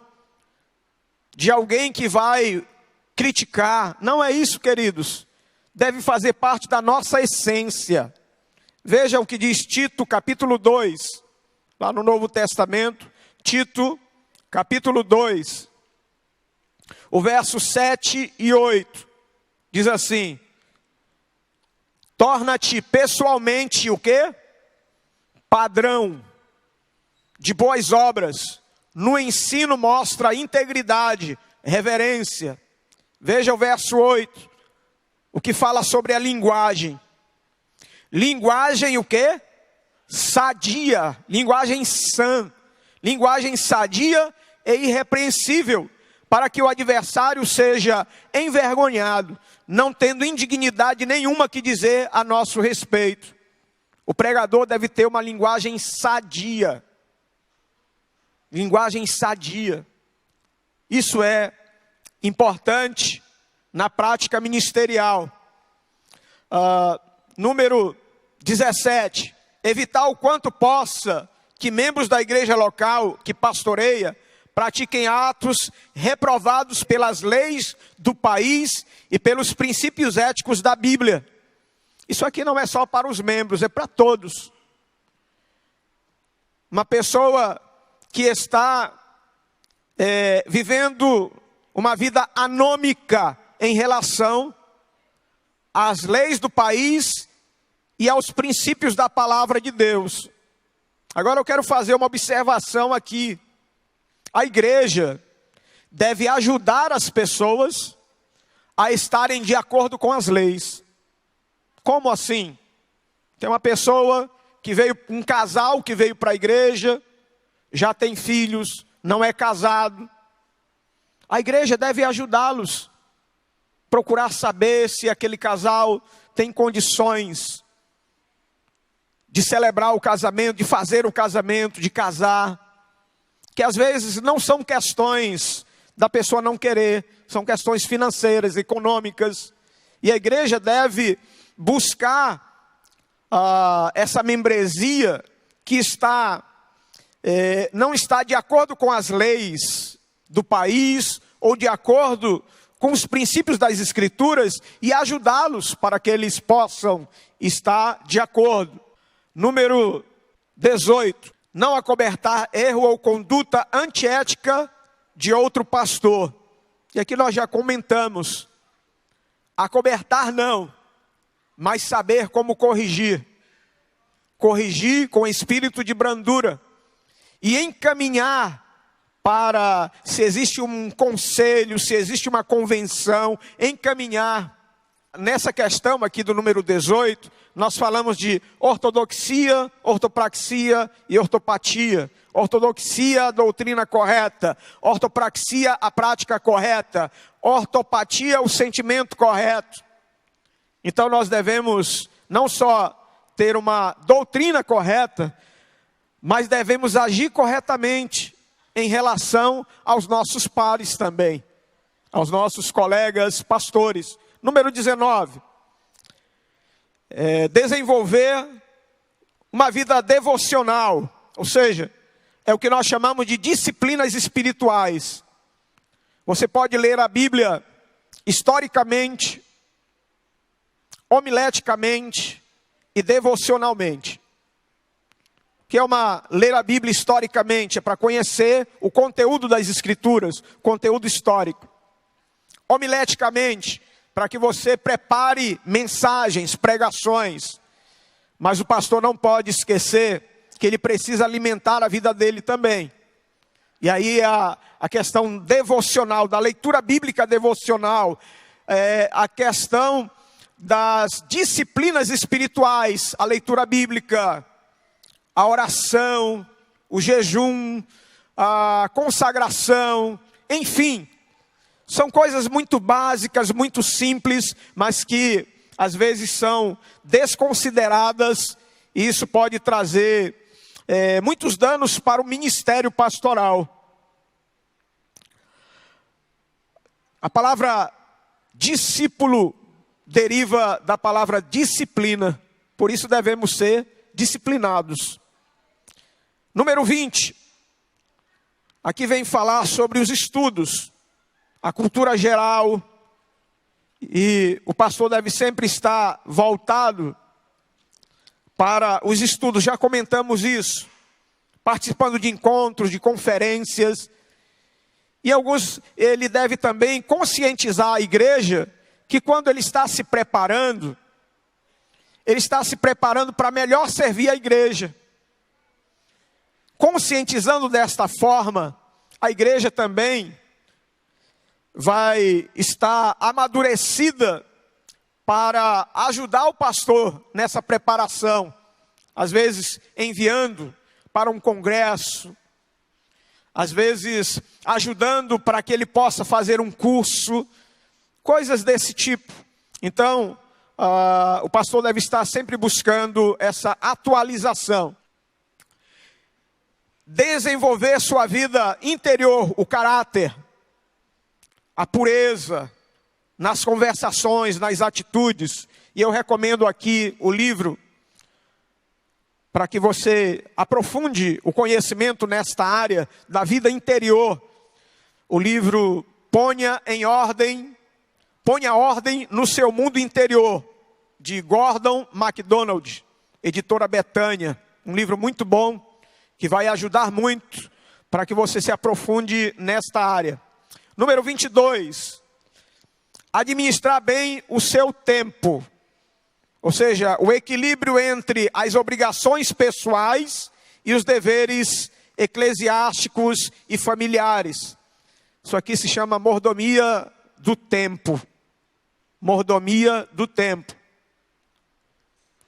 de alguém que vai criticar. Não é isso, queridos. Deve fazer parte da nossa essência. Veja o que diz Tito, capítulo 2, lá no Novo Testamento. Tito, capítulo 2, o verso 7 e 8. Diz assim: torna-te pessoalmente o quê? Padrão de boas obras. No ensino mostra integridade, reverência. Veja o verso 8, o que fala sobre a linguagem. Linguagem o quê? Sadia, linguagem sã. Linguagem sadia e irrepreensível, para que o adversário seja envergonhado, não tendo indignidade nenhuma que dizer a nosso respeito. O pregador deve ter uma linguagem sadia. Linguagem sadia. Isso é importante na prática ministerial. Número 17. Evitar o quanto possa que membros da igreja local que pastoreia pratiquem atos reprovados pelas leis do país e pelos princípios éticos da Bíblia. Isso aqui não é só para os membros, é para todos. uma pessoa que está vivendo uma vida anômica em relação às leis do país e aos princípios da palavra de Deus. Agora eu quero fazer uma observação aqui. A igreja deve ajudar as pessoas a estarem de acordo com as leis. Como assim? Tem uma pessoa que veio, um casal que veio para a igreja, já tem filhos, não é casado. A igreja deve ajudá-los, procurar saber se aquele casal tem condições de celebrar o casamento, de fazer o casamento, de casar. Que às vezes não são questões da pessoa não querer, são questões financeiras, econômicas. E a igreja deve buscar essa membresia que não está de acordo com as leis do país ou de acordo com os princípios das Escrituras e ajudá-los para que eles possam estar de acordo. Número 18. Não acobertar erro ou conduta antiética de outro pastor. E aqui nós já comentamos. Acobertar não, mas saber como corrigir. Corrigir com espírito de brandura. E encaminhar para, se existe um conselho, se existe uma convenção, encaminhar. Nessa questão aqui do número 18, nós falamos de ortodoxia, ortopraxia e ortopatia. Ortodoxia, a doutrina correta. Ortopraxia, a prática correta. Ortopatia, o sentimento correto. Então nós devemos não só ter uma doutrina correta, mas devemos agir corretamente em relação aos nossos pares também, aos nossos colegas pastores. Número 19. Desenvolver uma vida devocional, ou seja, é o que nós chamamos de disciplinas espirituais. Você pode ler a Bíblia historicamente, homileticamente e devocionalmente. Que é ler a Bíblia historicamente, é para conhecer o conteúdo das Escrituras, conteúdo histórico. Homileticamente, para que você prepare mensagens, pregações. Mas o pastor não pode esquecer que ele precisa alimentar a vida dele também. E aí a questão devocional, da leitura bíblica devocional, a questão das disciplinas espirituais, a leitura bíblica, a oração, o jejum, a consagração, enfim. São coisas muito básicas, muito simples, mas que às vezes são desconsideradas. E isso pode trazer muitos danos para o ministério pastoral. A palavra discípulo deriva da palavra disciplina. Por isso devemos ser disciplinados. Número 20. Aqui vem falar sobre os estudos, a cultura geral. E o pastor deve sempre estar voltado para os estudos. Já comentamos isso. Participando de encontros, de conferências. E ele deve também conscientizar a igreja que quando ele está se preparando para melhor servir a igreja. Conscientizando desta forma, a igreja também vai estar amadurecida para ajudar o pastor nessa preparação. Às vezes enviando para um congresso, às vezes ajudando para que ele possa fazer um curso, coisas desse tipo. Então, o pastor deve estar sempre buscando essa atualização. Desenvolver sua vida interior, o caráter, a pureza, nas conversações, nas atitudes. E eu recomendo aqui o livro, para que você aprofunde o conhecimento nesta área da vida interior. O livro Ponha Ordem no Seu Mundo Interior, de Gordon MacDonald, editora Betânia. Um livro muito bom, que vai ajudar muito para que você se aprofunde nesta área. Número 22, administrar bem o seu tempo. Ou seja, o equilíbrio entre as obrigações pessoais e os deveres eclesiásticos e familiares. Isso aqui se chama mordomia do tempo. Mordomia do tempo.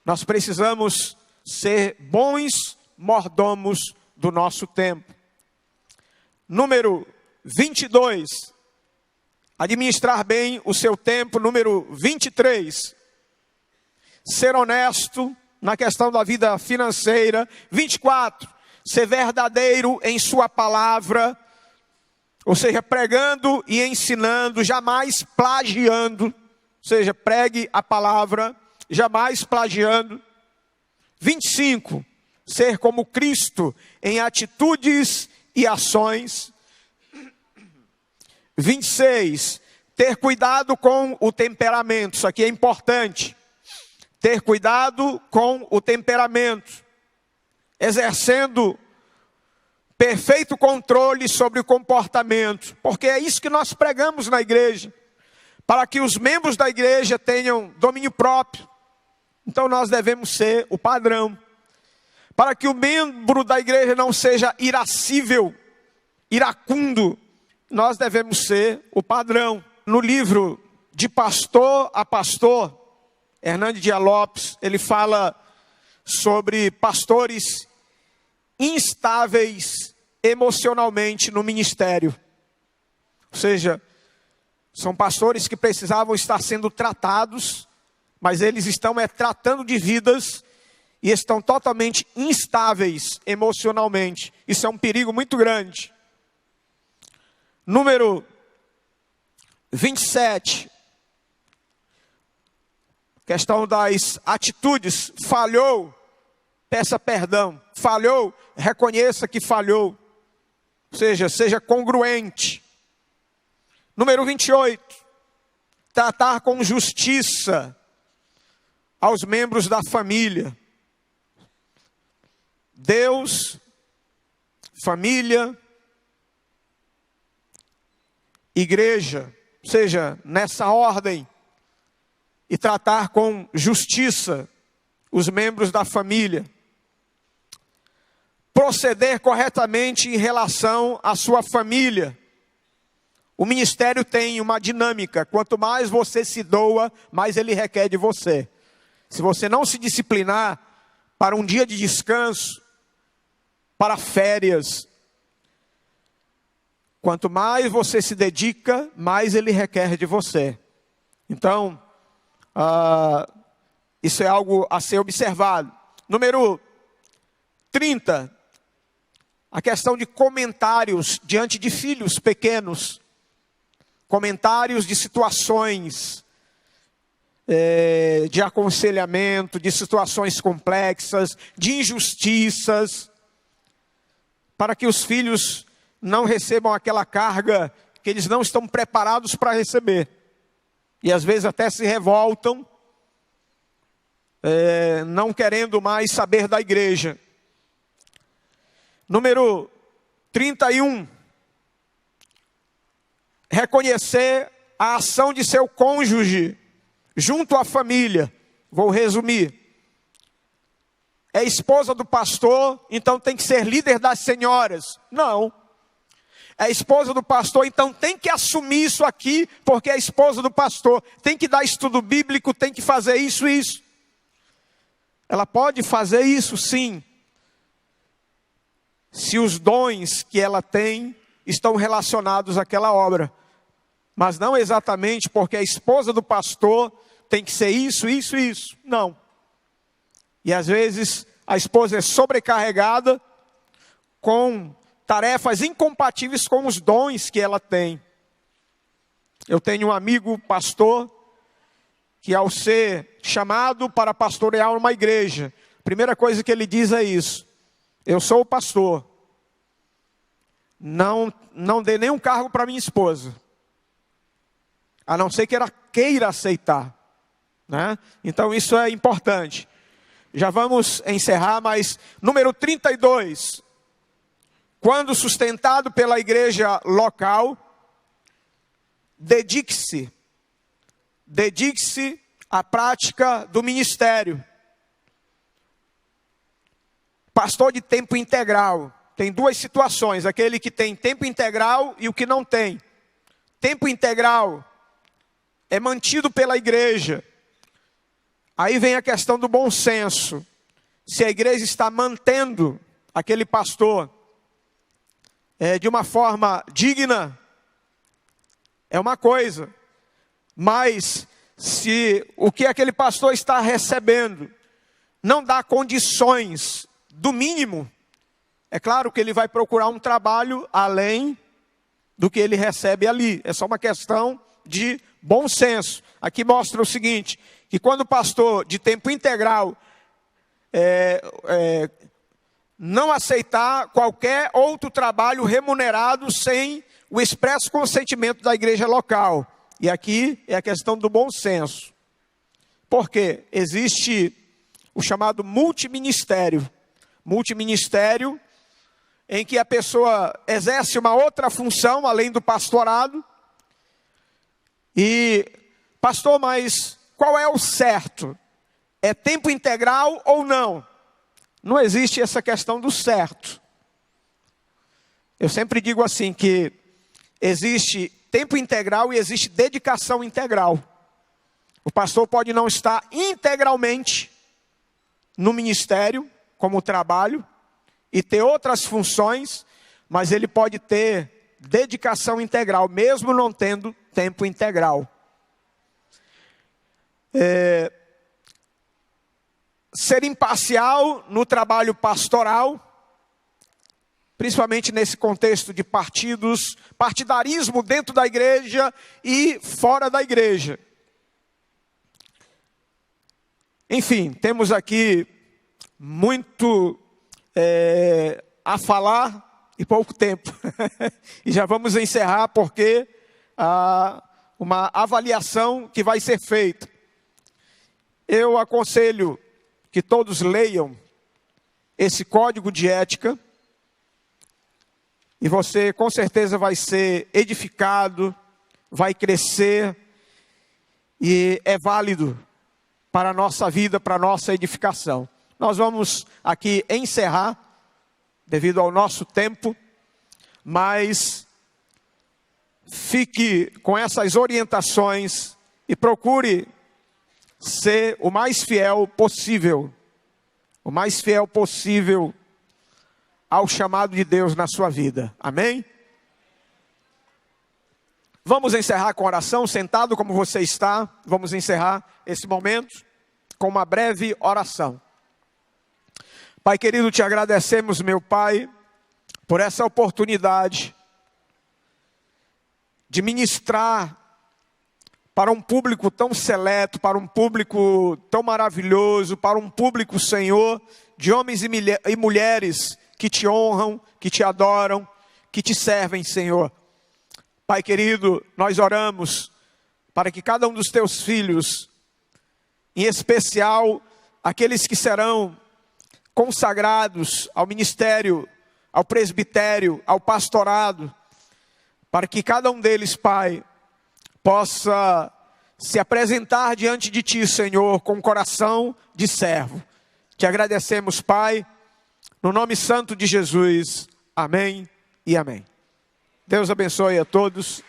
Nós precisamos ser bons mordomos do nosso tempo. Número 22, administrar bem o seu tempo. Número 23, ser honesto na questão da vida financeira. 24, ser verdadeiro em sua palavra, ou seja, pregando e ensinando, jamais plagiando. Ou seja, pregue a palavra, jamais plagiando. 25, ser como Cristo em atitudes e ações. 26, ter cuidado com o temperamento. Isso aqui é importante. Ter cuidado com o temperamento, exercendo perfeito controle sobre o comportamento, porque é isso que nós pregamos na igreja, para que os membros da igreja tenham domínio próprio. Então nós devemos ser o padrão, para que o membro da igreja não seja irascível, iracundo, nós devemos ser o padrão. No livro De Pastor a Pastor, Hernandes Dias Lopes, ele fala sobre pastores instáveis emocionalmente no ministério. Ou seja, são pastores que precisavam estar sendo tratados, mas eles estão tratando de vidas e estão totalmente instáveis emocionalmente. Isso é um perigo muito grande. Número 27. Questão das atitudes. Falhou, peça perdão. Falhou, reconheça que falhou. Ou seja, seja congruente. Número 28. Tratar com justiça aos membros da família. Deus, família, igreja. Ou seja, nessa ordem. E tratar com justiça os membros da família. Proceder corretamente em relação à sua família. O ministério tem uma dinâmica. Quanto mais você se doa, mais ele requer de você. Se você não se disciplinar para um dia de descanso, para férias, quanto mais você se dedica, mais ele requer de você. Então, isso é algo a ser observado. Número 30, a questão de comentários diante de filhos pequenos. Comentários de situações de aconselhamento, de situações complexas, de injustiças, para que os filhos não recebam aquela carga que eles não estão preparados para receber. E às vezes até se revoltam, não querendo mais saber da igreja. Número 31. Reconhecer a ação de seu cônjuge junto à família. Vou resumir. É esposa do pastor, então tem que ser líder das senhoras. Não. É esposa do pastor, então tem que assumir isso aqui, porque é esposa do pastor. Tem que dar estudo bíblico, tem que fazer isso e isso. Ela pode fazer isso sim, se os dons que ela tem estão relacionados àquela obra. Mas não exatamente porque a esposa do pastor tem que ser isso, isso e isso. Não. E às vezes a esposa é sobrecarregada com tarefas incompatíveis com os dons que ela tem. Eu tenho um amigo pastor que, ao ser chamado para pastorear uma igreja, a primeira coisa que ele diz é isso: eu sou o pastor, não dê nenhum cargo para minha esposa, a não ser que ela queira aceitar, né? Então isso é importante. Já vamos encerrar, mas número 32, quando sustentado pela igreja local, dedique-se à prática do ministério. Pastor de tempo integral. Tem duas situações, aquele que tem tempo integral e o que não tem. Tempo integral é mantido pela igreja. Aí vem a questão do bom senso. Se a igreja está mantendo aquele pastor de uma forma digna, é uma coisa. Mas se o que aquele pastor está recebendo não dá condições do mínimo, é claro que ele vai procurar um trabalho além do que ele recebe ali. É só uma questão de bom senso. Aqui mostra o seguinte, que quando o pastor de tempo integral não aceitar qualquer outro trabalho remunerado sem o expresso consentimento da igreja local. E aqui é a questão do bom senso. Porque existe o chamado multiministério. Multiministério em que a pessoa exerce uma outra função além do pastorado. E, pastor, mas qual é o certo? É tempo integral ou não? Não existe essa questão do certo. Eu sempre digo assim que existe tempo integral e existe dedicação integral. O pastor pode não estar integralmente no ministério, como trabalho, e ter outras funções, mas ele pode ter dedicação integral, mesmo não tendo tempo integral. Ser imparcial no trabalho pastoral, principalmente nesse contexto de partidarismo dentro da igreja e fora da igreja. Enfim, temos aqui muito a falar e pouco tempo. E já vamos encerrar porque há uma avaliação que vai ser feita. Eu aconselho que todos leiam esse código de ética. E você com certeza vai ser edificado, vai crescer. E é válido para a nossa vida, para a nossa edificação. Nós vamos aqui encerrar, devido ao nosso tempo, mas fique com essas orientações e procure ser o mais fiel possível ao chamado de Deus na sua vida. Amém? Vamos encerrar com oração, sentado como você está. Vamos encerrar esse momento com uma breve oração. Pai querido, te agradecemos, meu Pai, por essa oportunidade de ministrar para um público tão seleto, para um público tão maravilhoso, para um público, Senhor, de homens e mulheres que te honram, que te adoram, que te servem, Senhor. Pai querido, nós oramos para que cada um dos teus filhos, em especial aqueles que serão consagrados ao ministério, ao presbitério, ao pastorado, para que cada um deles, Pai, possa se apresentar diante de Ti, Senhor, com um coração de servo. Te agradecemos, Pai, no nome santo de Jesus. Amém e amém. Deus abençoe a todos.